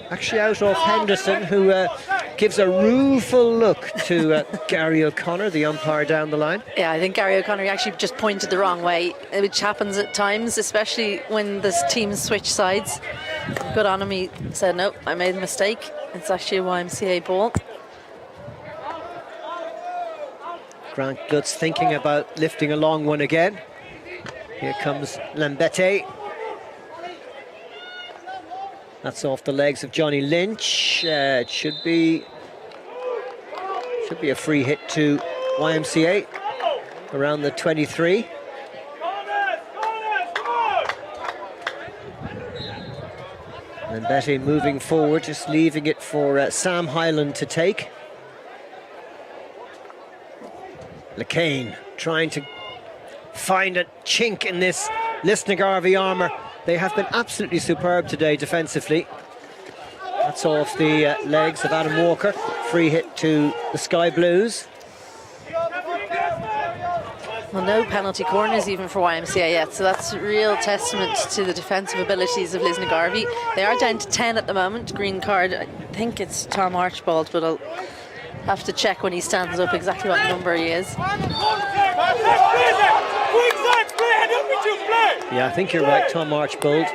Actually out off Henderson, who gives a rueful look to Gary O'Connor, the umpire down the line. Yeah, I think Gary O'Connor actually just pointed the wrong way, which happens at times, especially when the teams switch sides. Good on him, he said, no, I made a mistake. It's actually a YMCA ball. Grant Glutz thinking about lifting a long one again. Here comes Lembete. That's off the legs of Johnny Lynch. It should be a free hit to YMCA around the 23. Lembete moving forward, just leaving it for Sam Hyland to take. LeCain trying to find a chink in this Lisnagarvey armour. They have been absolutely superb today defensively. That's off the legs of Adam Walker. Free hit to the Sky Blues. Well, no penalty corners even for YMCA yet, so that's a real testament to the defensive abilities of Lisnagarvey. They are down to 10 at the moment. Green card, I think it's Tom Archibald, but I'll have to check when he stands up exactly what number he is. Yeah, I think you're right, Tom Archibald,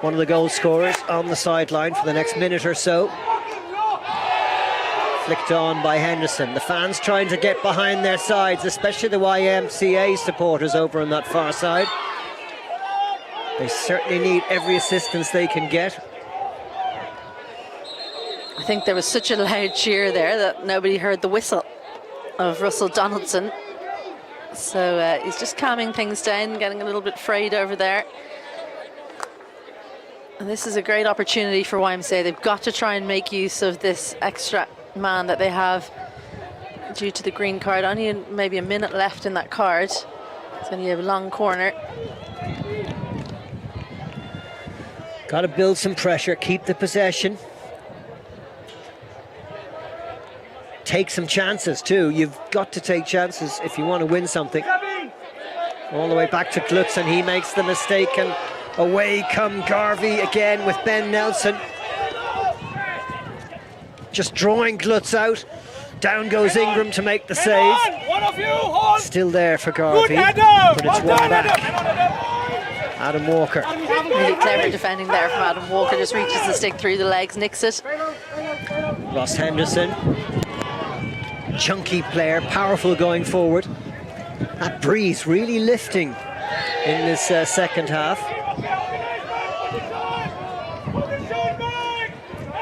one of the goal scorers on the sideline for the next minute or so. Flicked on by Henderson. The fans trying to get behind their sides, especially the YMCA supporters over on that far side. They certainly need every assistance they can get. I think there was such a loud cheer there that nobody heard the whistle of Russell Donaldson. So he's just calming things down, getting a little bit frayed over there. And this is a great opportunity for YMCA. They've got to try and make use of this extra man that they have due to the green card. Only maybe a minute left in that card. So only a long corner. Got to build some pressure, keep the possession. Take some chances too. You've got to take chances if you want to win something. All the way back to Glutz, and he makes the mistake, and away come Garvey again with Ben Nelson. Just drawing Glutz out. Down goes Ingram to make the save. Still there for Garvey, but it's one back. Adam Walker. Really clever defending there from Adam Walker. Just reaches the stick through the legs, nicks it. Ross Henderson. Chunky player, powerful going forward. That breeze really lifting in this second half.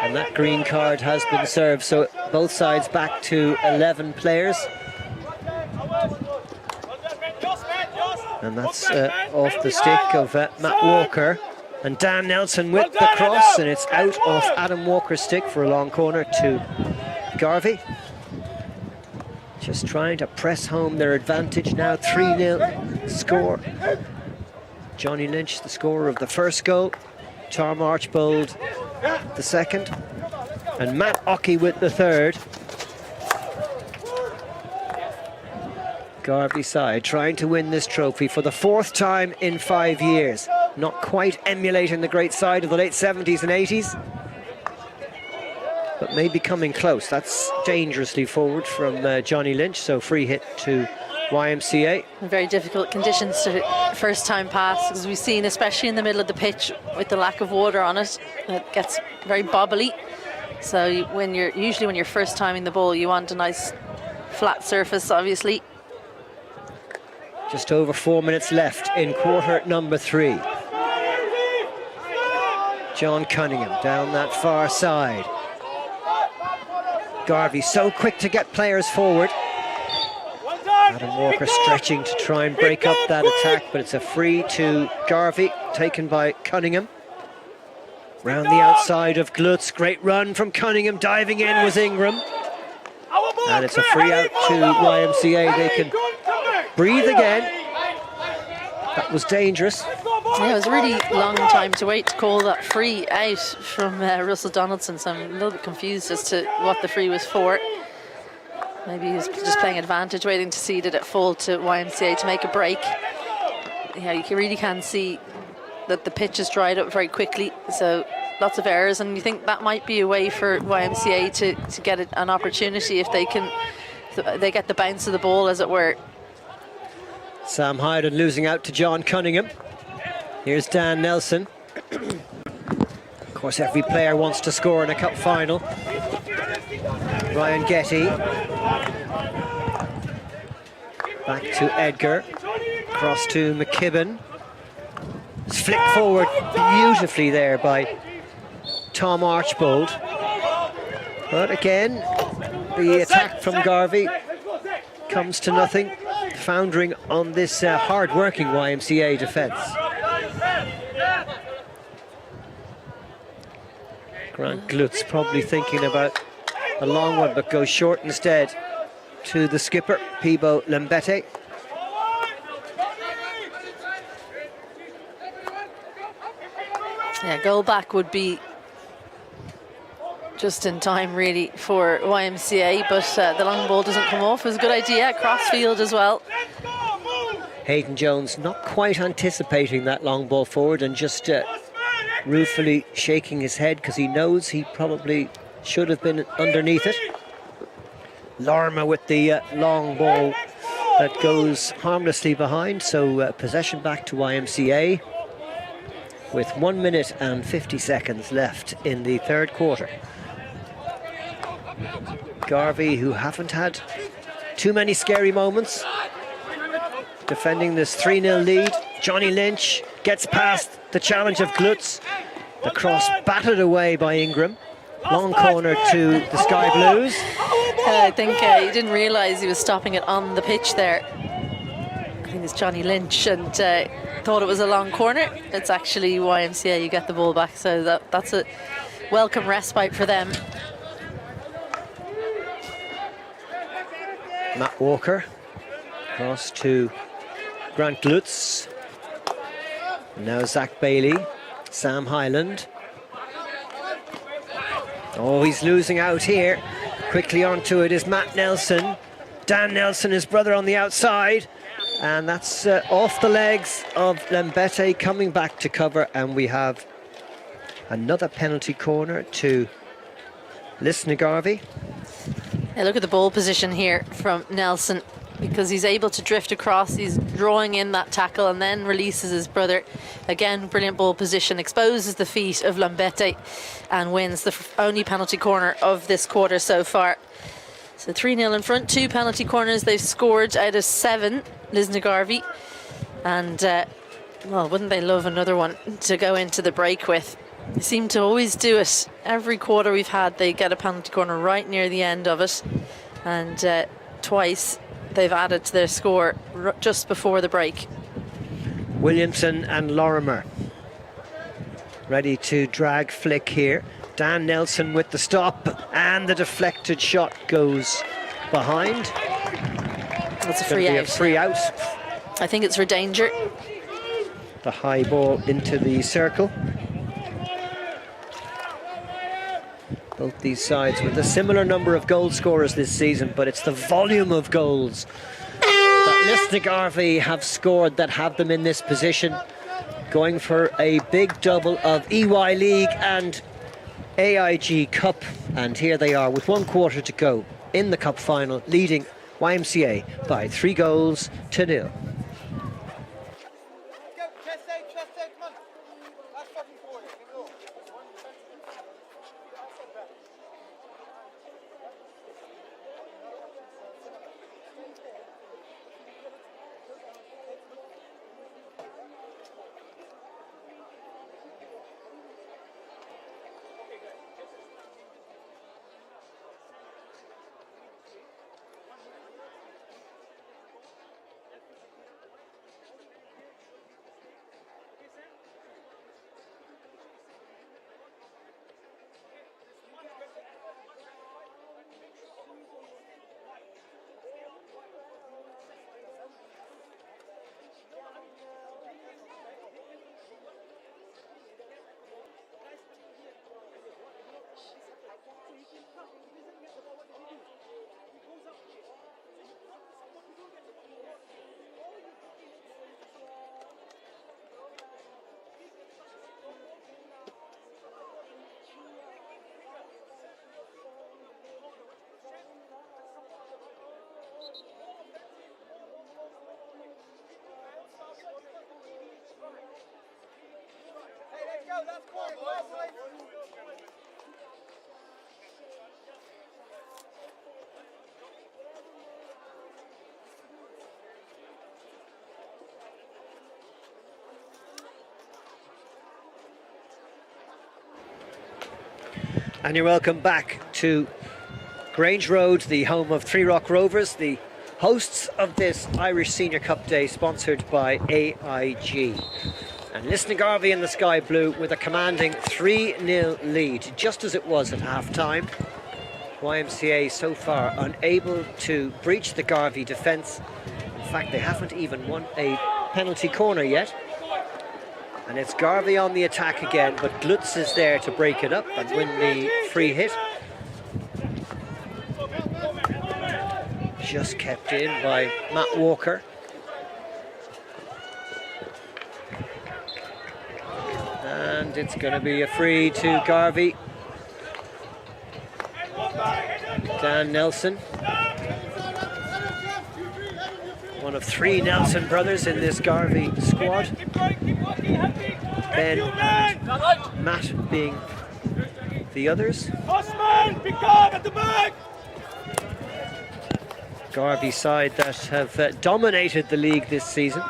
And that green card has been served, so both sides back to 11 players. And that's off the stick of Matt Walker. And Dan Nelson with the cross, and it's out off Adam Walker's stick for a long corner to Garvey. Just trying to press home their advantage now. 3-0 score. Johnny Lynch, the scorer of the first goal. Tom Archibald, the second. And Matt Ockey with the third. Garvey side trying to win this trophy for the fourth time in 5 years. Not quite emulating the great side of the late 70s and 80s. But maybe coming close. That's dangerously forward from Johnny Lynch, so free hit to YMCA. Very difficult conditions to first time pass, because we've seen, especially in the middle of the pitch with the lack of water on it, it gets very bobbly. So usually when you're first timing the ball, you want a nice flat surface, obviously. Just over 4 minutes left in quarter number 3. John Cunningham down that far side. Garvey so quick to get players forward. Adam Walker stretching to try and break up that attack, but it's a free to Garvey, taken by Cunningham. Round the outside of Glutz, great run from Cunningham, diving in was Ingram. And it's a free out to YMCA, they can breathe again. That was dangerous. Yeah, it was a really long time to wait to call that free out from Russell Donaldson, so I'm a little bit confused as to what the free was for. Maybe he was just playing advantage, waiting to see did it fall to YMCA to make a break. Yeah, you really can see that the pitch has dried up very quickly, so lots of errors, and you think that might be a way for YMCA to get an opportunity if they get the bounce of the ball, as it were. Sam Hyden losing out to John Cunningham. Here's Dan Nelson. Of course, every player wants to score in a cup final. Ryan Getty. Back to Edgar. Cross to McKibben. It's flicked forward beautifully there by Tom Archbold. But again, the attack from Garvey comes to nothing, foundering on this hard-working YMCA defence. Grant Glutz probably thinking about a long one, but goes short instead to the skipper, Pibo Lembete. Yeah, goal back would be just in time really for YMCA, but the long ball doesn't come off. It was a good idea, cross field as well. Hayden Jones not quite anticipating that long ball forward and just ruefully shaking his head because he knows he probably should have been underneath it. Lorma with the long ball that goes harmlessly behind, so possession back to YMCA with 1 minute and 50 seconds left in the third quarter. Garvey, who haven't had too many scary moments, defending this 3-0 lead. Johnny Lynch gets past the challenge of Glutz. The cross battered away by Ingram. Long corner to the Sky Blues. I think he didn't realise he was stopping it on the pitch there. I think it's Johnny Lynch, and thought it was a long corner. It's actually YMCA, you get the ball back, so that's a welcome respite for them. Matt Walker, cross to Grant Glutz. Now Zach Bailey, Sam Hyland. Oh, he's losing out here. Quickly onto it is Matt Nelson. Dan Nelson, his brother, on the outside. And that's off the legs of Lembete, coming back to cover. And we have another penalty corner to Garvey. Yeah, look at the ball position here from Nelson, because he's able to drift across. He's drawing in that tackle and then releases his brother. Again, brilliant ball position, exposes the feet of Lembete and wins the only penalty corner of this quarter so far. So 3-0 in front, 2 penalty corners they've scored out of 7, Garvey. And, well, wouldn't they love another one to go into the break with? They seem to always do it. Every quarter we've had, they get a penalty corner right near the end of it. And twice they've added to their score just before the break. Williamson and Lorimer ready to drag flick here. Dan Nelson with the stop, and the deflected shot goes behind. That's a free out. Free out. I think it's for danger. The high ball into the circle. Both these sides with a similar number of goal scorers this season, but it's the volume of goals that Garvey have scored that have them in this position, going for a big double of EY League and AIG Cup. And here they are with 1 quarter to go in the cup final, leading YMCA by 3-0. And you're welcome back to Grange Road, the home of Three Rock Rovers, the hosts of this Irish Senior Cup Day, sponsored by AIG. And listen to Garvey in the sky blue with a commanding 3-0 lead, just as it was at half-time. YMCA so far unable to breach the Garvey defence. In fact, they haven't even won a penalty corner yet. And it's Garvey on the attack again, but Cluiche is there to break it up and win the free hit. Just kept in by Matt Walker. And it's going to be a free to Garvey. Dan Nelson. One of 3 Nelson brothers in this Garvey squad. Ben and Matt being the others. Garvey side that have dominated the league this season.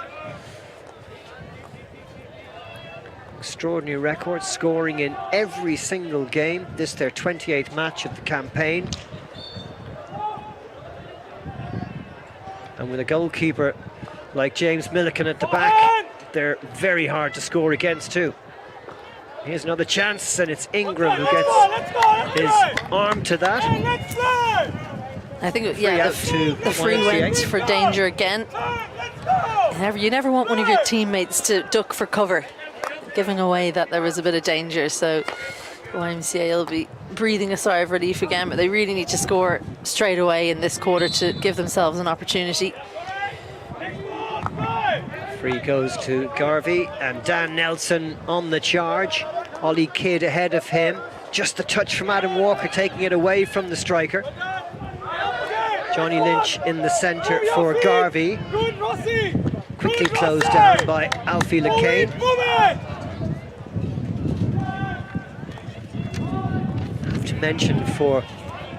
Extraordinary record, scoring in every single game. This their 28th match of the campaign. And with a goalkeeper like James Milliken at the back, they're very hard to score against too. Here's another chance, and it's Ingram who gets his arm to that. I think, yeah, the free went for danger again. You never want one of your teammates to duck for cover, giving away that there was a bit of danger. So YMCA will be breathing a sigh of relief again, but they really need to score straight away in this quarter to give themselves an opportunity. Free goes to Garvey, and Dan Nelson on the charge. Ollie Kidd ahead of him. Just the touch from Adam Walker, taking it away from the striker. Johnny Lynch in the centre for Garvey. Quickly closed down by Alfie LeCain. I have to mention for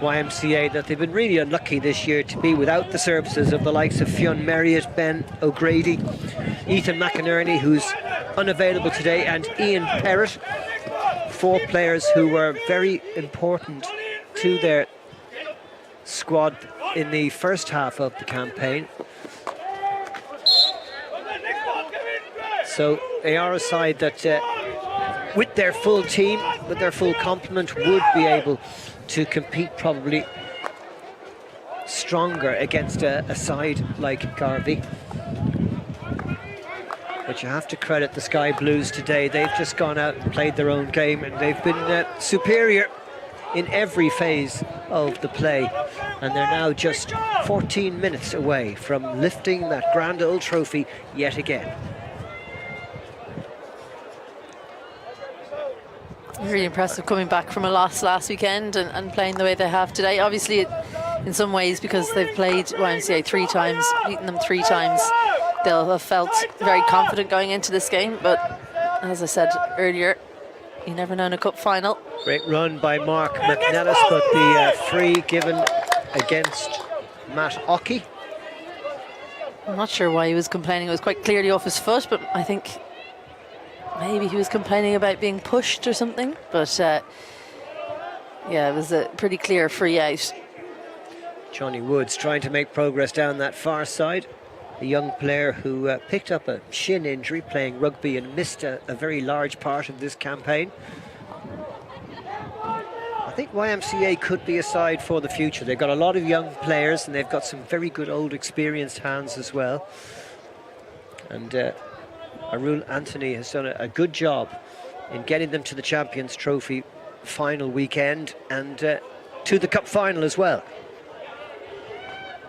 YMCA that they've been really unlucky this year to be without the services of the likes of Fionn Merriott, Ben O'Grady, Ethan McInerney, who's unavailable today, and Ian Perrott. 4 players who were very important to their squad in the first half of the campaign. So they are a side that with their full team, with their full complement, would be able to compete probably stronger against a side like Garvey. But you have to credit the Sky Blues today. They've just gone out and played their own game, and they've been superior in every phase of the play. And they're now just 14 minutes away from lifting that grand old trophy yet again. Really impressive coming back from a loss last weekend and playing the way they have today. Obviously in some ways, because they've played YMCA 3 times, beaten them 3 times, they'll have felt very confident going into this game. But as I said earlier, you never know in a cup final. Great run by Mark McNellis, but the free given against Matt Ockey. I'm not sure why he was complaining. It was quite clearly off his foot, but I think maybe he was complaining about being pushed or something. But yeah, it was a pretty clear free out. Johnny Woods trying to make progress down that far side. A young player who picked up a shin injury playing rugby and missed a very large part of this campaign. I think YMCA could be a side for the future. They've got a lot of young players and they've got some very good old experienced hands as well. And Arul Anthony has done a good job in getting them to the Champions Trophy final weekend and to the Cup final as well.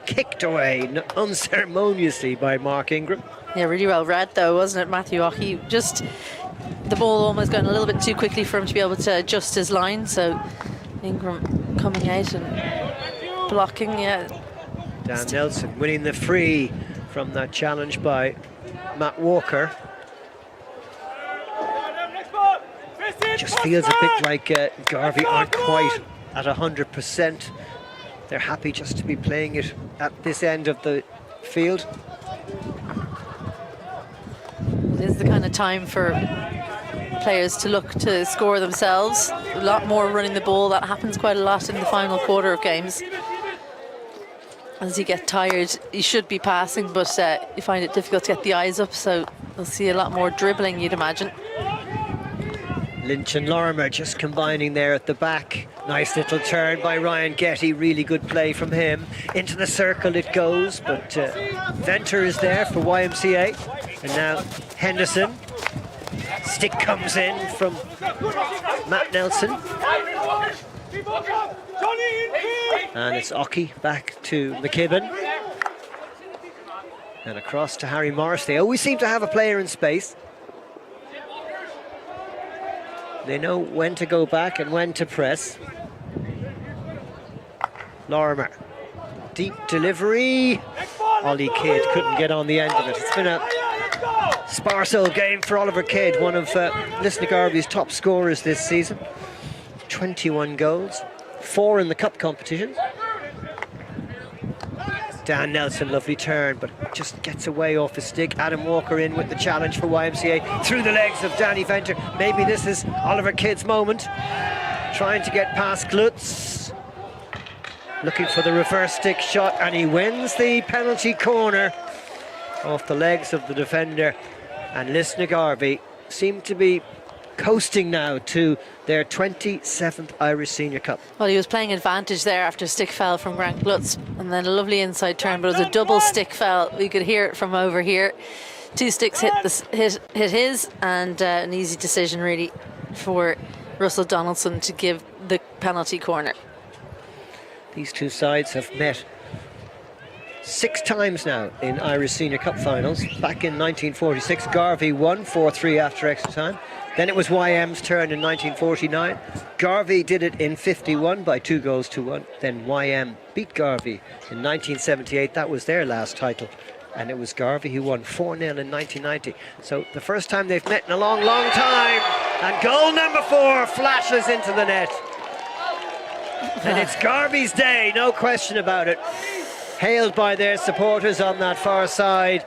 Kicked away unceremoniously by Mark Ingram. Yeah, really well read though, wasn't it, Matthew Ockey? Just the ball almost going a little bit too quickly for him to be able to adjust his line, so Ingram coming out and blocking. Yeah, Dan Nelson winning the free from that challenge by Matt Walker. Just feels a bit like Garvey aren't quite at 100%. They're happy just to be playing it at this end of the field. It is the kind of time for players to look to score themselves. A lot more running the ball. That happens quite a lot in the final quarter of games. As you get tired, you should be passing, but you find it difficult to get the eyes up, so we'll see a lot more dribbling, you'd imagine. Lynch and Lorimer just combining there at the back. Nice little turn by Ryan Getty, really good play from him. Into the circle it goes, but Venter is there for YMCA. And now Henderson. Stick comes in from Matt Nelson. And it's Ockey back to McKibben. And across to Harry Morris. They always seem to have a player in space. They know when to go back and when to press. Lorimer, deep delivery. Ollie Kidd couldn't get on the end of it. It's been a sparse old game for Oliver Kidd, one of Lisnagarvey's top scorers this season. 21 goals, 4 in the cup competition. Dan Nelson, lovely turn, but just gets away off his stick. Adam Walker in with the challenge for YMCA through the legs of Danny Venter. Maybe this is Oliver Kidd's moment. Trying to get past Glutz. Looking for the reverse stick shot, and he wins the penalty corner off the legs of the defender. And Lisnagarvey seem to be coasting now to their 27th Irish Senior Cup. Well, he was playing advantage there after a stick foul from Grant Glutz, and then a lovely inside turn, but it was a double stick foul. We could hear it from over here. 2 sticks hit his, and an easy decision really for Russell Donaldson to give the penalty corner. These two sides have met 6 times now in Irish Senior Cup finals. Back in 1946, Garvey won 4-3 after extra time. Then it was YM's turn in 1949. Garvey did it in 51 by 2-1. Then YM beat Garvey in 1978. That was their last title. And it was Garvey who won 4-0 in 1990. So the first time they've met in a long, long time. And goal number 4 flashes into the net. And it's Garvey's day, no question about it. Hailed by their supporters on that far side.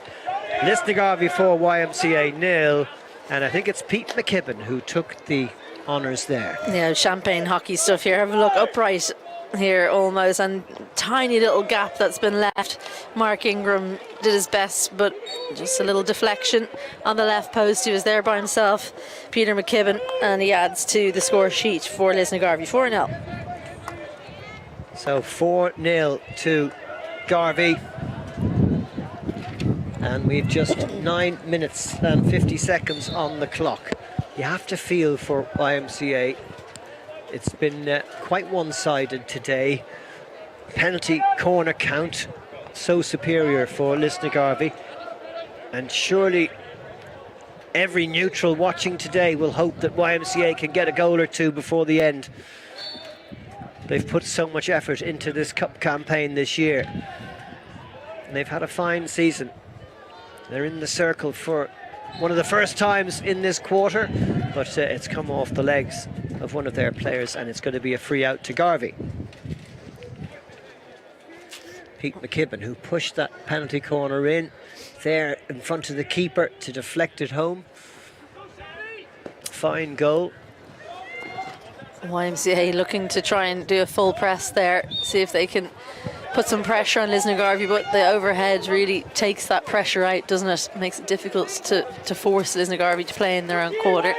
Lisnagarvey 4, YMCA 0. And I think it's Pete McKibben who took the honours there. Yeah, champagne hockey stuff here. Have a look upright here almost, and tiny little gap that's been left. Mark Ingram did his best, but just a little deflection on the left post. He was there by himself, Peter McKibben, and he adds to the score sheet for Lisnagarvey, 4-0. So 4-0 to Garvey. And we've just 9 minutes and 50 seconds on the clock. You have to feel for YMCA. It's been quite one-sided today. Penalty corner count so superior for Lisnagarvey. And surely every neutral watching today will hope that YMCA can get a goal or two before the end. They've put so much effort into this cup campaign this year. And they've had a fine season. They're in the circle for one of the first times in this quarter, but it's come off the legs of one of their players, and it's going to be a free out to Garvey. Pete McKibben, who pushed that penalty corner in there in front of the keeper to deflect it home. Fine goal. YMCA looking to try and do a full press there, see if they can put some pressure on Lisna Garvey, but the overhead really takes that pressure out, doesn't it? Makes it difficult to force Lisna Garvey to play in their own quarter.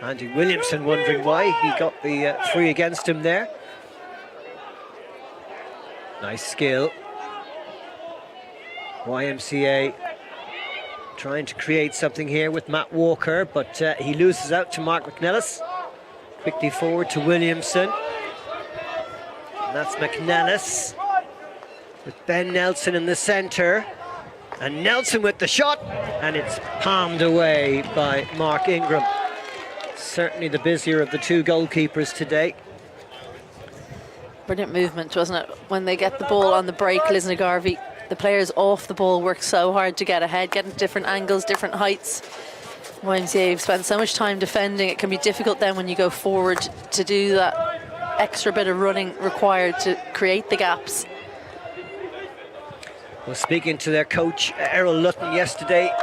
Andy Williamson wondering why he got the free against him there. Nice skill. YMCA trying to create something here with Matt Walker, but he loses out to Mark McNellis. Quickly forward to Williamson. And that's McNellis with Ben Nelson in the centre. And Nelson with the shot, and it's palmed away by Mark Ingram. Certainly the busier of the two goalkeepers today. Brilliant movement, wasn't it? When they get the ball on the break, Lisna Garvey, the players off the ball work so hard to get ahead, getting different angles, different heights. YMCA have spent so much time defending, it can be difficult then when you go forward to do that extra bit of running required to create the gaps. Well, speaking to their coach, Errol Lutton, yesterday,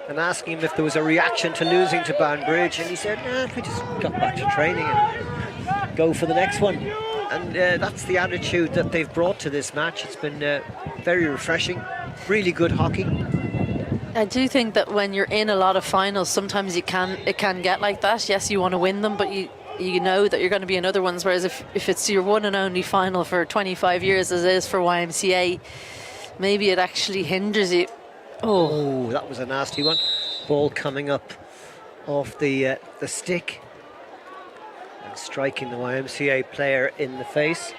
and asking him if there was a reaction to losing to Banbridge, and he said, nah, we just got back to training and go for the next one. And that's the attitude that they've brought to this match. It's been very refreshing, really good hockey. I do think that when you're in a lot of finals, sometimes it can get like that. Yes, you want to win them, but you know that you're going to be in other ones. Whereas if it's your one and only final for 25 years, as it is for YMCA, maybe it actually hinders you. Oh, that was a nasty one. Ball coming up off the stick and striking the YMCA player in the face.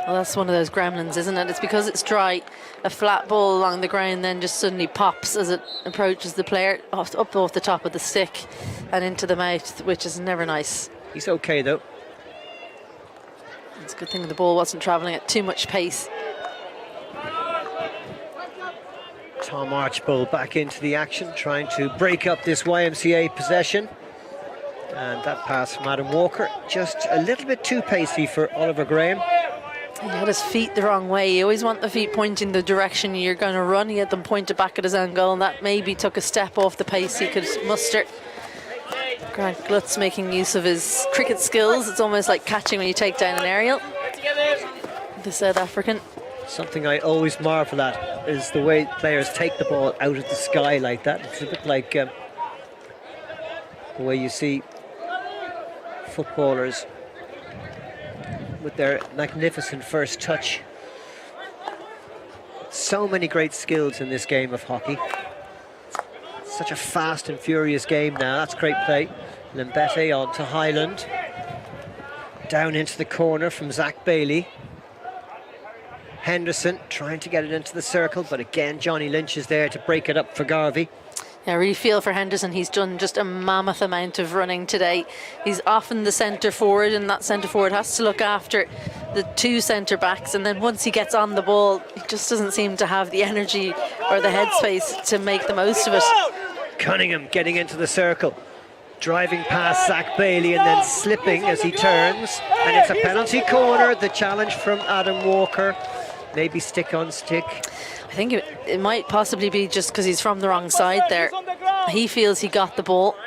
Well, that's one of those gremlins, isn't it? It's because it's dry. A flat ball along the ground then just suddenly pops as it approaches the player up off the top of the stick and into the mouth, which is never nice. He's okay though. It's a good thing the ball wasn't travelling at too much pace. Tom Archbold back into the action, trying to break up this YMCA possession. And that pass from Adam Walker, just a little bit too pacey for Oliver Graham. He had his feet the wrong way. You always want the feet pointing the direction you're going to run. He had them pointed back at his own goal, and that maybe took a step off the pace he could muster. Grant Glutz making use of his cricket skills. It's almost like catching when you take down an aerial. The South African. Something I always marvel at is the way players take the ball out of the sky like that. It's a bit like the way you see footballers with their magnificent first touch. So many great skills in this game of hockey. Such a fast and furious game now. That's great play. Lembete on to Highland. Down into the corner from Zach Bailey. Henderson trying to get it into the circle, but again Johnny Lynch is there to break it up for Garvey. Yeah, I really feel for Henderson. He's done just a mammoth amount of running today. He's often the centre forward, and that centre forward has to look after the two centre backs, and then once he gets on the ball, he just doesn't seem to have the energy or the headspace to make the most of it. Cunningham getting into the circle, driving past Zach Bailey and then slipping as he turns, and it's a penalty corner. The challenge from Adam Walker, maybe stick on stick. I think it might possibly be just because he's from the wrong side there. He feels he got the ball,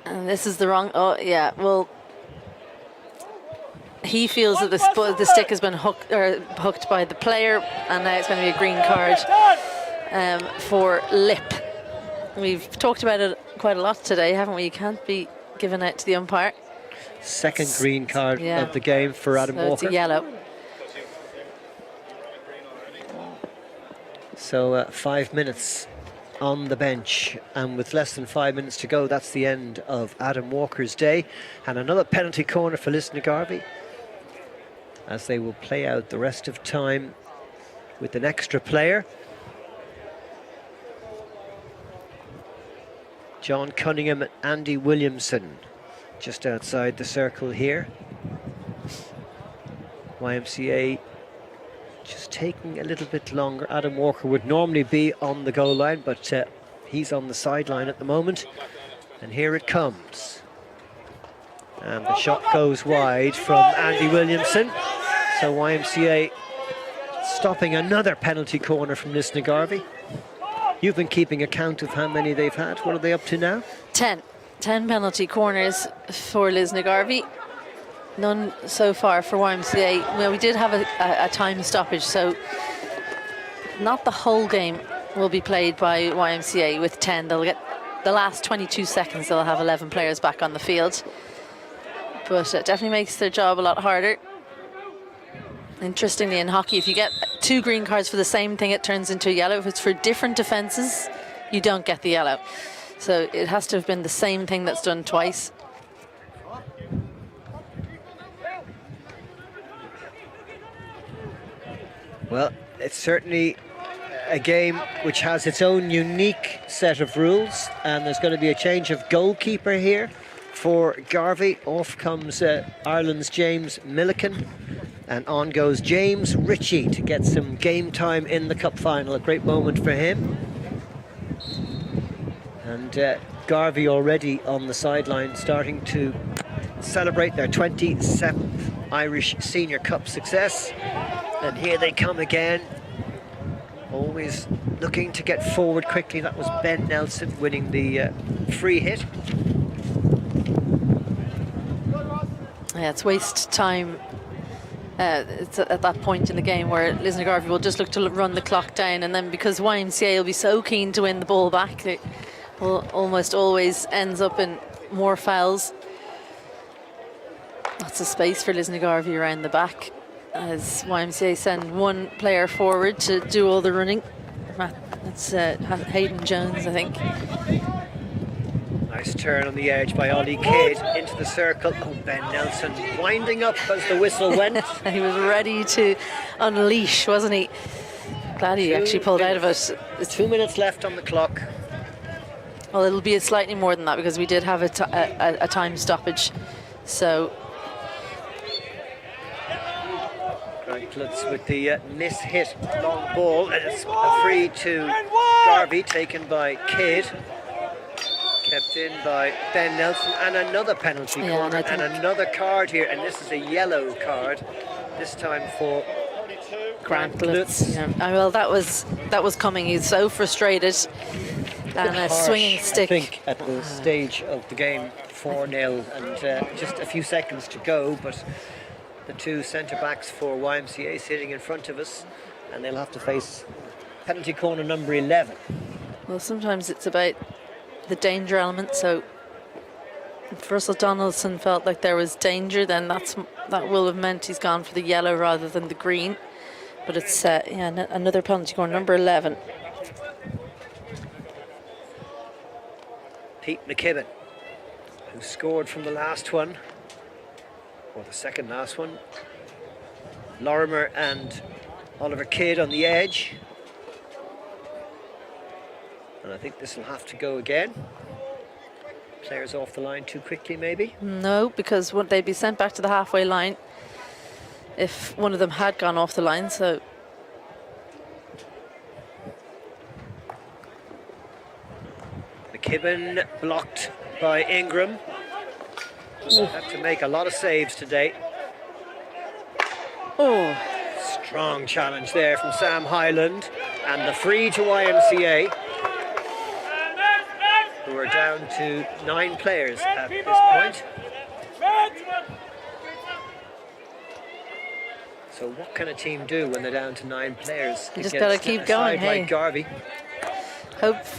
and this is the wrong. Oh yeah, well, he feels that the stick has been hooked by the player, and now it's going to be a green card for lip. We've talked about it quite a lot today, haven't we? You can't be given out to the umpire. Second green card of the game for Adam Walker. It's a yellow. So 5 minutes on the bench, and with less than 5 minutes to go, that's the end of Adam Walker's day. And another penalty corner for Lisna Garvey, as they will play out the rest of time with an extra player. John Cunningham and Andy Williamson just outside the circle here. YMCA just taking a little bit longer. Adam Walker would normally be on the goal line, but he's on the sideline at the moment. And here it comes. And the shot goes wide from Andy Williamson. So YMCA stopping another penalty corner from Lisna Garvey. You've been keeping account of how many they've had. What are they up to now? 10 penalty corners for Lisna Garvey. None so far for YMCA. Well, we did have a time stoppage, so not the whole game will be played by YMCA with 10. They'll get the last 22 seconds, they'll have 11 players back on the field. But it definitely makes their job a lot harder. Interestingly, in hockey, if you get 2 green cards for the same thing, it turns into a yellow. If it's for different defences, you don't get the yellow. So it has to have been the same thing that's done twice. Well, it's certainly a game which has its own unique set of rules, and there's going to be a change of goalkeeper here for Garvey. Off comes Ireland's James Milliken, and on goes James Ritchie to get some game time in the cup final. A great moment for him. And Garvey already on the sideline starting to celebrate their 27th Irish Senior Cup success. And here they come again, always looking to get forward quickly. That was Ben Nelson winning the free hit. Yeah, it's waste time. It's at that point in the game where Lisna Garvey will just look to run the clock down, and then because YMCA will be so keen to win the ball back, it will almost always ends up in more fouls. Lots of space for Lisna Garvey around the back as YMCA send one player forward to do all the running. It's Hayden Jones, I think. Nice turn on the edge by Ollie Kidd into the circle. Oh, Ben Nelson winding up as the whistle went. He was ready to unleash, wasn't he? Glad he actually pulled out of it. There's 2 minutes left on the clock. Well, it'll be slightly more than that because we did have a time stoppage. So Klutz with the miss-hit long ball, and it's a free to Garvey, taken by Kidd, kept in by Ben Nelson, and another penalty corner, and another card here, and this is a yellow card, this time for Grant Klutz. Yeah. Well, that was coming. He's so frustrated, and a swinging stick. I think at the stage of the game, 4-0, and just a few seconds to go, but the two centre-backs for YMCA sitting in front of us, and they'll have to face penalty corner number 11. Well, sometimes it's about the danger element, so if Russell Donaldson felt like there was danger, then that will have meant he's gone for the yellow rather than the green. But it's another penalty corner, number 11. Pete McKibben, who scored from the last one, or the second last one. Lorimer and Oliver Kidd on the edge. And I think this will have to go again. Players off the line too quickly, maybe? No, because they'd be sent back to the halfway line if one of them had gone off the line, so. McKibben blocked by Ingram. Have to make a lot of saves today. Oh, strong challenge there from Sam Hyland, and the free to YMCA, who are down to 9 players at this point. So what can a team do when they're down to 9 players? You just got to keep going. Hey, like Garvey.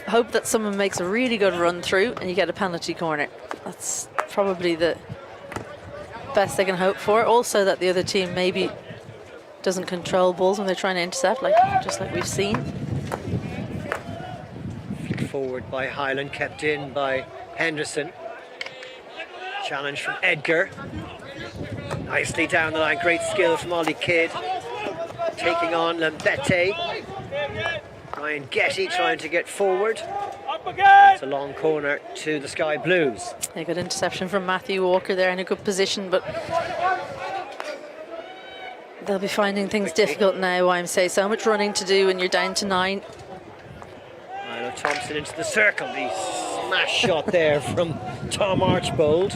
Hope that someone makes a really good run through and you get a penalty corner. That's probably the best they can hope for. Also, that the other team maybe doesn't control balls when they're trying to intercept, just like we've seen. Flick forward by Hyland, kept in by Henderson. Challenge from Edgar. Nicely down the line, great skill from Ollie Kidd. Taking on Lambete. Ryan Getty trying to get forward. It's a long corner to the Sky Blues. A good interception from Matthew Walker there in a good position, but they'll be finding things difficult now, YMCA. So much running to do when you're down to 9. Milo Thompson into the circle. The smash shot there from Tom Archbold.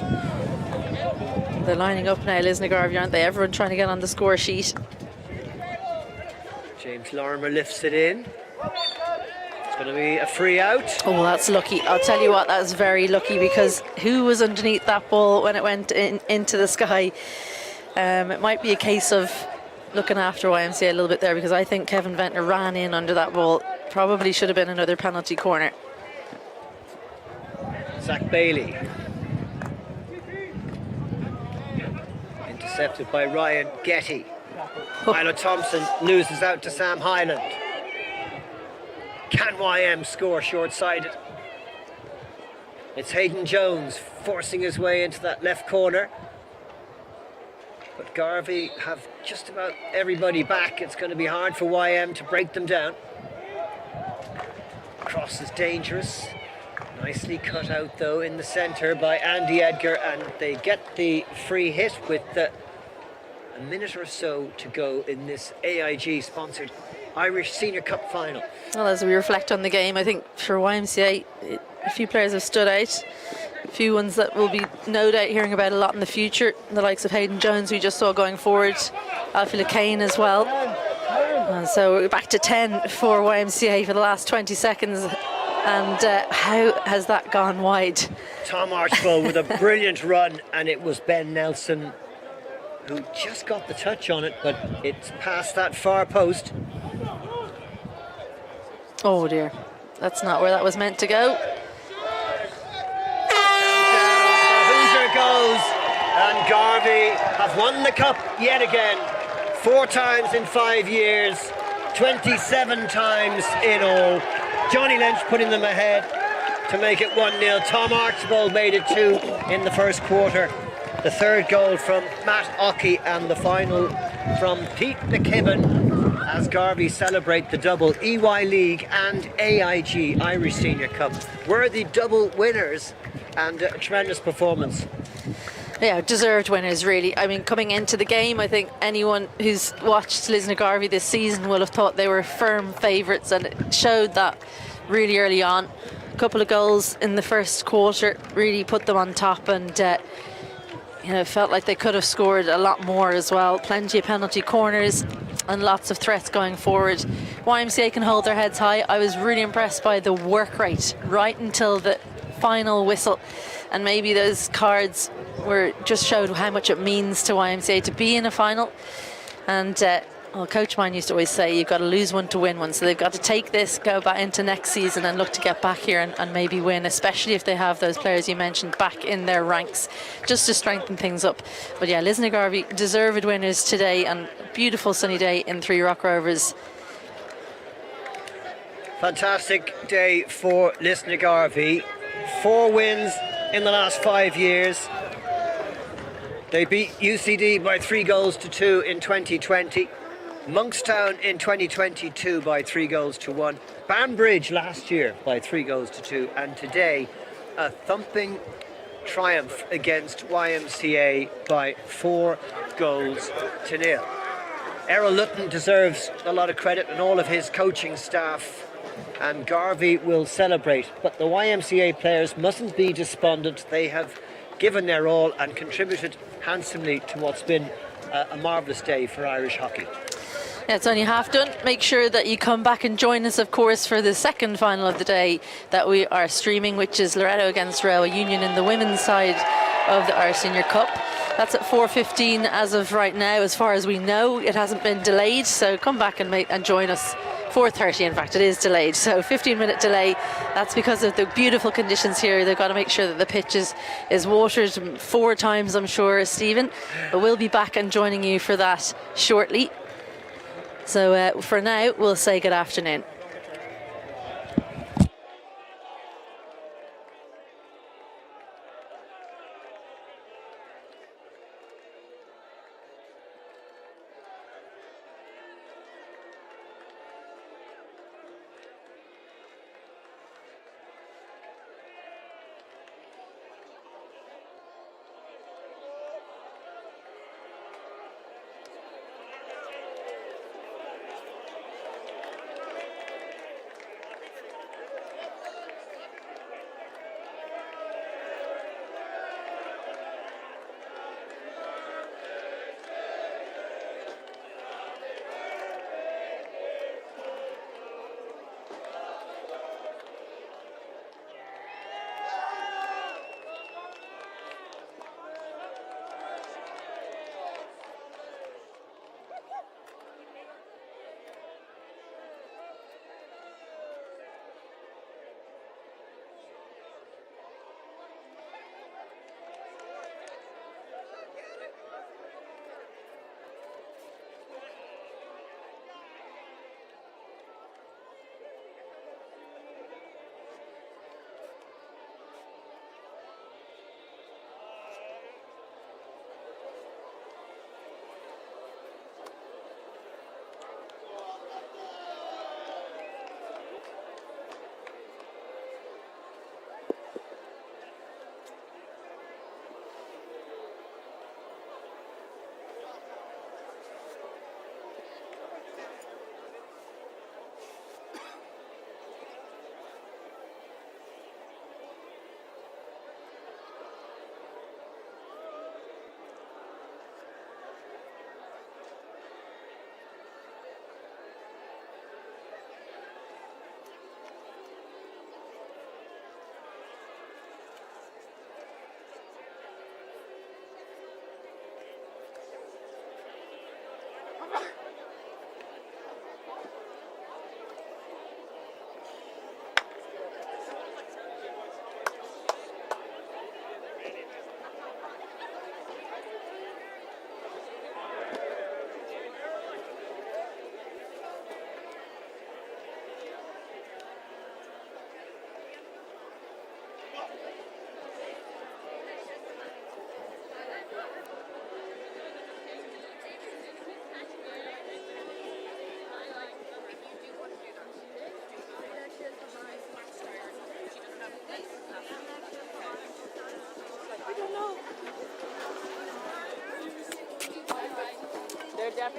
They're lining up now, Lisna Garvey, aren't they? Everyone trying to get on the score sheet. James Lorimer lifts it in. It's going to be a free out. Oh, that's lucky. I'll tell you what, that's very lucky, because who was underneath that ball when it went into the sky? It might be a case of looking after YMCA a little bit there, because I think Kevin Ventnor ran in under that ball. Probably should have been another penalty corner. Zach Bailey. Intercepted by Ryan Getty. Milo Thompson loses out to Sam Hyland. Can YM score short-sided? It's Hayden Jones forcing his way into that left corner. But Garvey have just about everybody back. It's going to be hard for YM to break them down. Cross is dangerous. Nicely cut out though in the centre by Andy Edgar, and they get the free hit with a minute or so to go in this AIG sponsored Irish Senior Cup final. Well, as we reflect on the game, I think for YMCA, a few players have stood out. A few ones that we'll be no doubt hearing about a lot in the future. The likes of Hayden Jones, we just saw going forward. Alfie LeCain as well. And so we're back to 10 for YMCA for the last 20 seconds. And how has that gone wide? Tom Archbold with a brilliant run, and it was Ben Nelson who just got the touch on it, but it's past that far post. Oh dear, that's not where that was meant to go. Hoosier goes, and Garvey have won the cup yet again. 4 times in 5 years, 27 times in all. Johnny Lynch putting them ahead to make it 1-0. Tom Archbold made it 2 in the first quarter. The third goal from Matt Ockey, and the final from Pete McKibben as Garvey celebrate the double EY League and AIG Irish Senior Cup. Worthy double winners, and a tremendous performance. Yeah, deserved winners, really. I mean, coming into the game, I think anyone who's watched Lisna Garvey this season will have thought they were firm favourites, and it showed that really early on. A couple of goals in the first quarter really put them on top, and you know, felt like they could have scored a lot more as well. Plenty of penalty corners and lots of threats going forward. YMCA can hold their heads high. I was really impressed by the work rate right until the final whistle, and maybe those cards just showed how much it means to YMCA to be in a final. And well, Coach mine used to always say you've got to lose one to win one, so they've got to take this, go back into next season and look to get back here and maybe win, especially if they have those players you mentioned back in their ranks, just to strengthen things up. But yeah, Lisna Garvey deserved winners today, and beautiful sunny day in Three Rock Rovers. Fantastic day for Lisna Garvey. 4 wins in the last 5 years. They beat UCD by 3 goals to 2 in 2020. Monkstown in 2022 by 3 goals to 1. Banbridge last year by 3 goals to 2. And today, a thumping triumph against YMCA by 4 goals to 0. Errol Lutton deserves a lot of credit, and all of his coaching staff. And Garvey will celebrate. But the YMCA players mustn't be despondent. They have given their all and contributed handsomely to what's been a marvellous day for Irish hockey. Yeah, it's only half done. Make sure that you come back and join us, of course, for the second final of the day that we are streaming, which is Loretto against Railway Union in the women's side of the Irish Senior Cup. That's at 4:15 as of right now, as far as we know. It hasn't been delayed, so come back and join us. 4:30, in fact, it is delayed, so 15-minute delay. That's because of the beautiful conditions here. They've got to make sure that the pitch is watered 4 times, I'm sure, Stephen. But we'll be back and joining you for that shortly. So for now, we'll say good afternoon.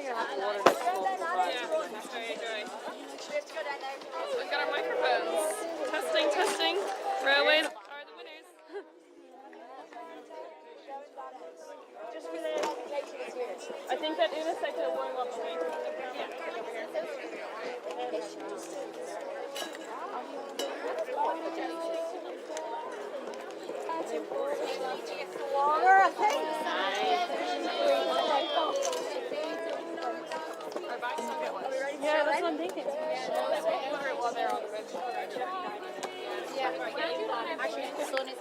We've got our microphones. Testing, testing. Railways are the winners. I think that in a second it'll warm up to me. Yeah, that's what I'm thinking. While they're on the red. Actually, the sun is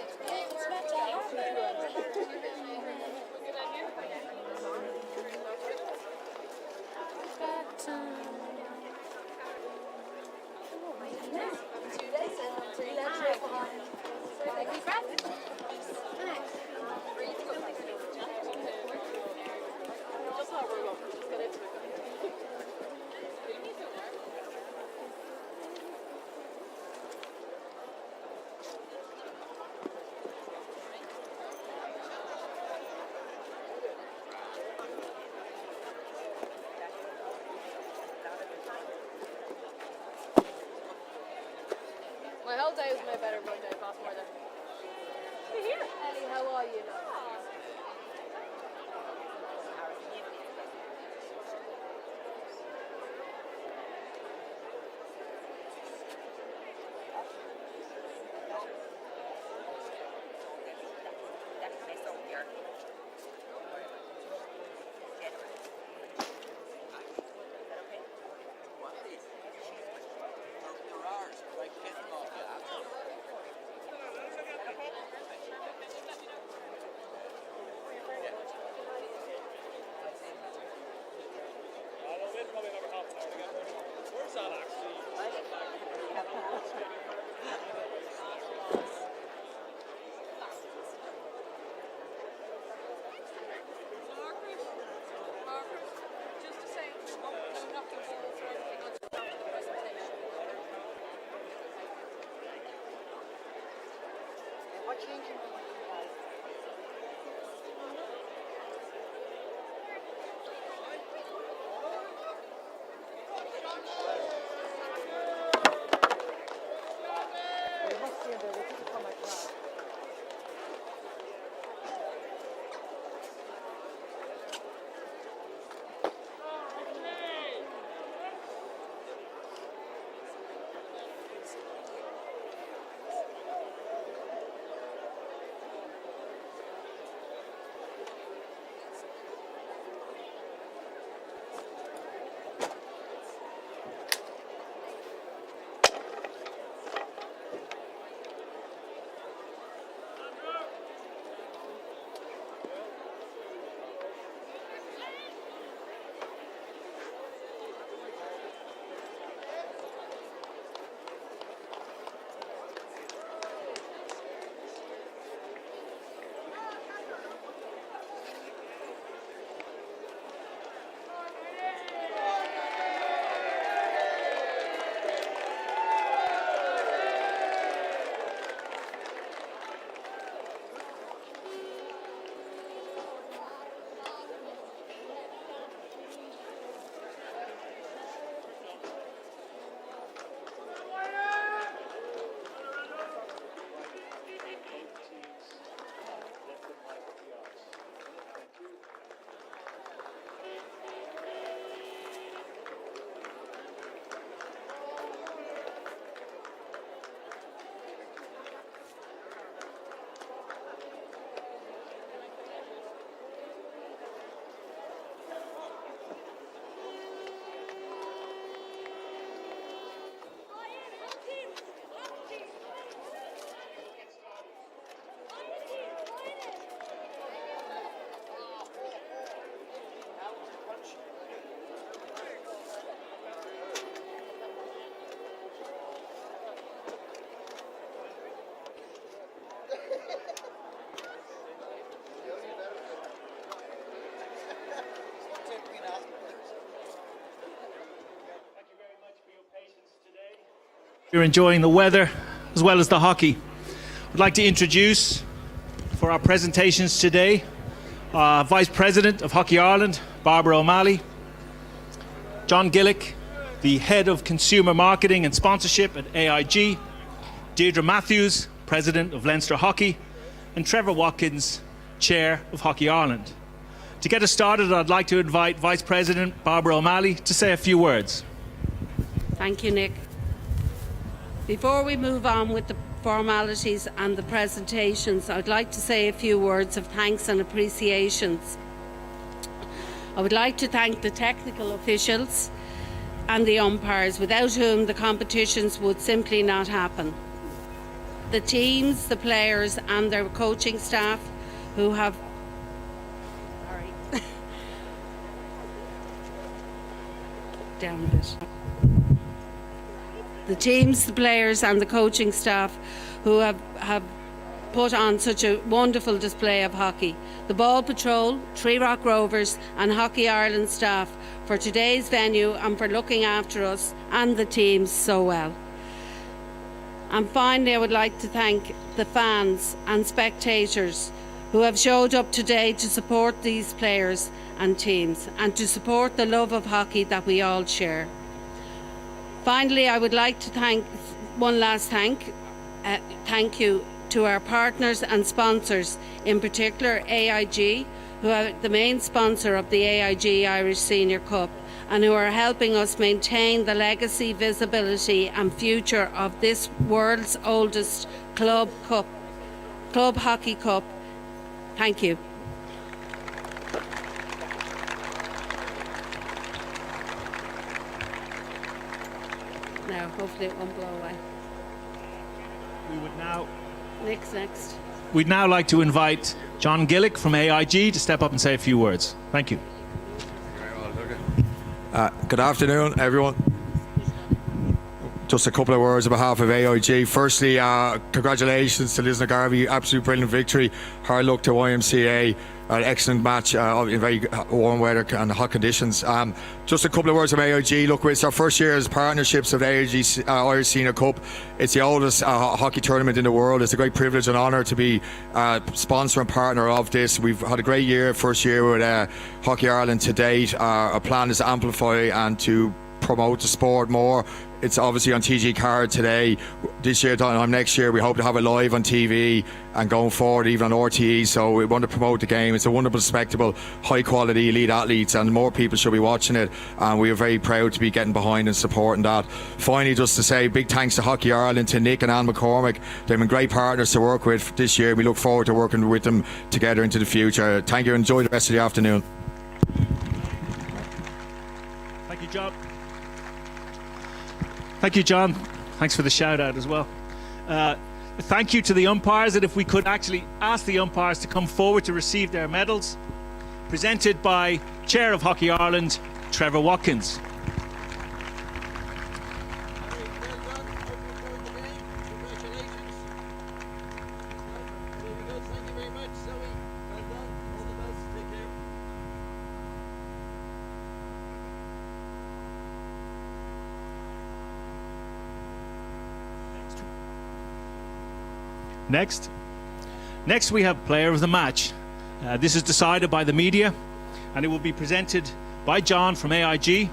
my whole day was made better by day past more than. Here. Ellie, how are you? You're enjoying the weather as well as the hockey. I'd like to introduce for our presentations today Vice President of Hockey Ireland, Barbara O'Malley, John Gillick, the Head of Consumer Marketing and Sponsorship at AIG, Deirdre Matthews, President of Leinster Hockey, and Trevor Watkins, Chair of Hockey Ireland. To get us started, I'd like to invite Vice President Barbara O'Malley to say a few words. Thank you, Nick. Before we move on with the formalities and the presentations, I'd like to say a few words of thanks and appreciations. I would like to thank the technical officials and the umpires, without whom the competitions would simply not happen. The teams, the players and their coaching staff who have down a bit. The teams, the players and the coaching staff who have put on such a wonderful display of hockey. The Ball Patrol, Tree Rock Rovers and Hockey Ireland staff for today's venue and for looking after us and the teams so well. And finally, I would like to thank the fans and spectators who have showed up today to support these players and teams and to support the love of hockey that we all share. Finally, I would like to thank one last thank you to our partners and sponsors, in particular AIG, who are the main sponsor of the AIG Irish Senior Cup and who are helping us maintain the legacy, visibility and future of this world's oldest club hockey cup. Thank you. Now, hopefully it won't blow away. Nick's next. We'd now like to invite John Gillick from AIG to step up and say a few words. Thank you. Good afternoon, everyone. Just a couple of words on behalf of AIG. Firstly, congratulations to Liz Garvey, absolute brilliant victory. Hard luck to YMCA, an excellent match in very warm weather and hot conditions. Just a couple of words on AIG. Look, it's our first year as partnerships of the AIG Irish Senior Cup. It's the oldest hockey tournament in the world. It's a great privilege and honour to be sponsor and partner of this. We've had a great year, first year with Hockey Ireland to date. Our plan is to amplify and to promote the sport more. It's obviously on TG4 today. This year, next year, we hope to have it live on TV and going forward even on RTE. So we want to promote the game. It's a wonderful spectacle, high quality elite athletes, and more people should be watching it. And we are very proud to be getting behind and supporting that. Finally, just to say big thanks to Hockey Ireland, to Nick and Anne McCormick. They've been great partners to work with this year. We look forward to working with them together into the future. Thank you. Enjoy the rest of the afternoon. Thank you, John. Thank you, John. Thanks for the shout out as well. Thank you to the umpires, and if we could actually ask the umpires to come forward to receive their medals, presented by Chair of Hockey Ireland, Trevor Watkins. Next we have Player of the Match. This is decided by the media and it will be presented by John from AIG.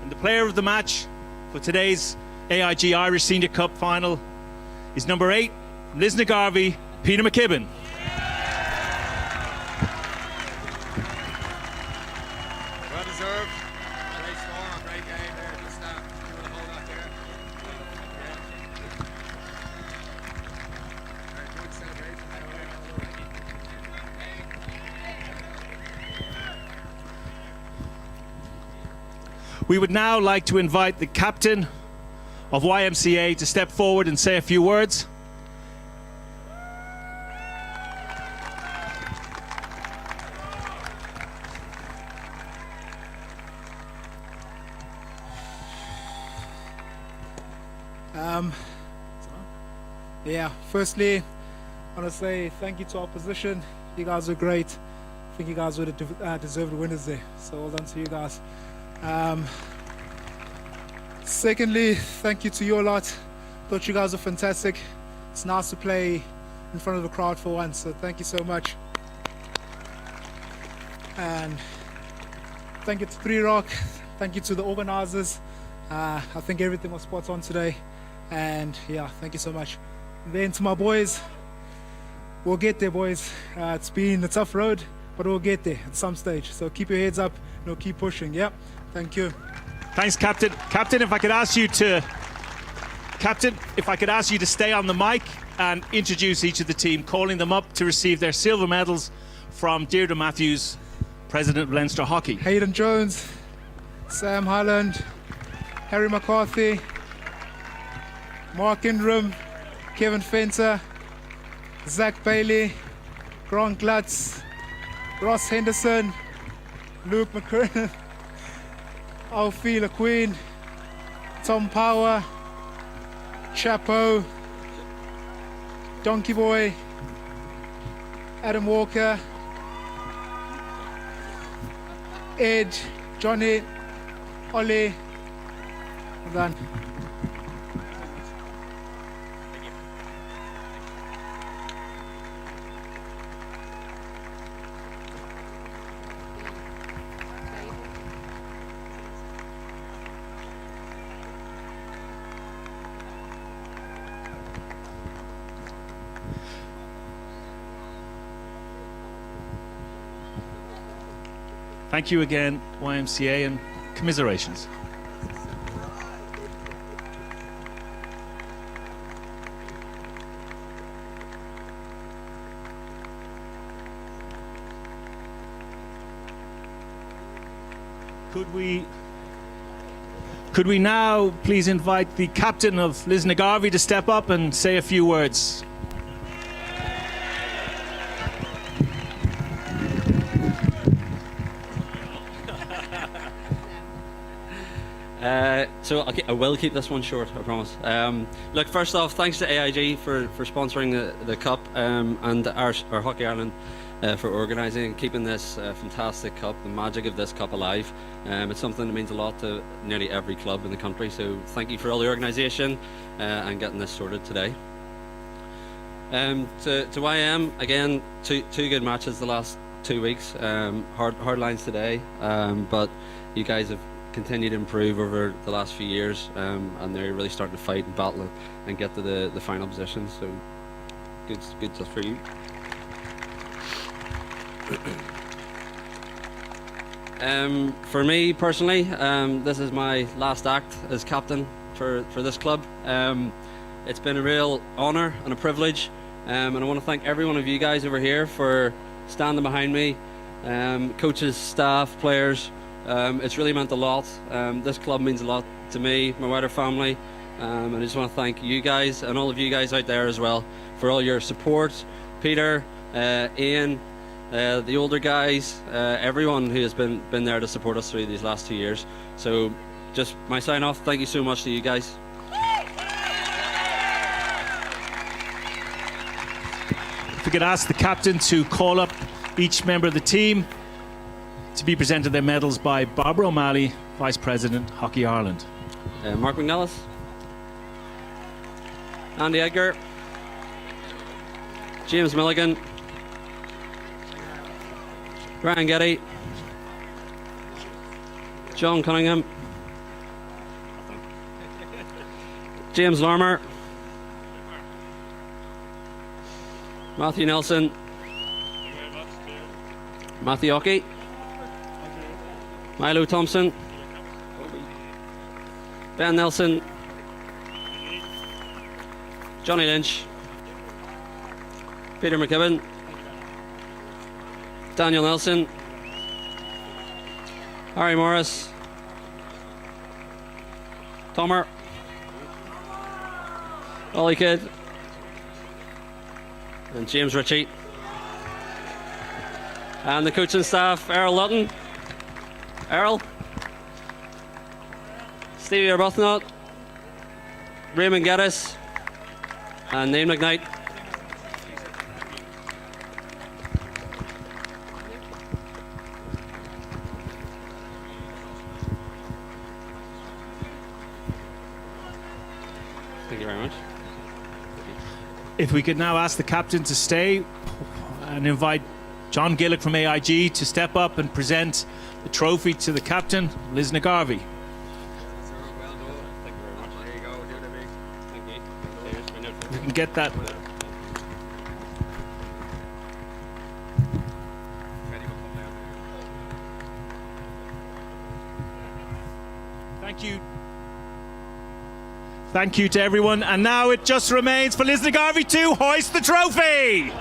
And the Player of the Match for today's AIG Irish Senior Cup final is number 8, Liz Garvey, Peter McKibben. Well deserved. Great score, great game there. Just you want to hold that there. Very good celebration there. We would now like to invite the captain of YMCA to step forward and say a few words. Yeah, firstly, I want to say thank you to our opposition. You guys were great. I think you guys would have deserved the winners there, so well done to you guys. Secondly, thank you to your lot. Thought you guys were fantastic. It's nice to play in front of the crowd for once, so thank you so much. And thank you to Tree Rock. thank you to the organisers. I think everything was spot on today, and yeah, thank you so much. And then to my boys, we'll get there, boys. It's been a tough road, but we'll get there at some stage. So keep your heads up, and we'll keep pushing. Yeah, thank you. Thanks, Captain. Captain, if I could ask you to stay on the mic and introduce each of the team, calling them up to receive their silver medals from Deirdre Matthews, President of Leinster Hockey. Hayden Jones, Sam Highland, Harry McCarthy, Mark Ingram, Kevin Fenter, Zach Bailey, Grant Glutz, Ross Henderson, Luke McKernan, Alfie LaQueen, Tom Power, Chapo, Donkey Boy, Adam Walker, Ed, Johnny, Ollie. Well done. Thank you again, YMCA, and commiserations. Could we now please invite the captain of Lisna Garvey to step up and say a few words? So I will keep this one short, I promise. Look, first off, thanks to AIG for sponsoring the Cup, and our Hockey Ireland for organising and keeping this fantastic Cup, the magic of this Cup alive. It's something that means a lot to nearly every club in the country, so thank you for all the organisation and getting this sorted today. To YM, again, two good matches the last 2 weeks. Hard lines today, but you guys have continue to improve over the last few years, and they're really starting to fight and battle and get to the final position. So good stuff for you. For me personally, this is my last act as captain for this club. It's been a real honour and a privilege, and I want to thank every one of you guys over here for standing behind me, coaches, staff, players. It's really meant a lot. This club means a lot to me, my wider family, and I just want to thank you guys and all of you guys out there as well for all your support. Peter, Ian, the older guys, everyone who has been there to support us through these last 2 years. So just my sign off, thank you so much to you guys. If we could ask the captain to call up each member of the team to be presented their medals by Barbara O'Malley, Vice President, Hockey Ireland. Mark McNellis, Andy Edgar, James Milligan, Ryan Getty, John Cunningham, James Larmer, Matthew Nelson, Matthew Ockey, Milo Thompson, Ben Nelson, Johnny Lynch, Peter McKibben, Daniel Nelson, Harry Morris, Tomer, Ollie Kidd, and James Ritchie. And the coaching staff, Errol Lutton, Errol, Stevie Arbuthnot, Raymond Geddes, and Naim McKnight. Thank you very much. If we could now ask the captain to stay and invite John Gillick from AIG to step up and present the trophy to the captain, Lisna Garvey. We can get that. Thank you. Thank you to everyone. And now it just remains for Lisna Garvey to hoist the trophy.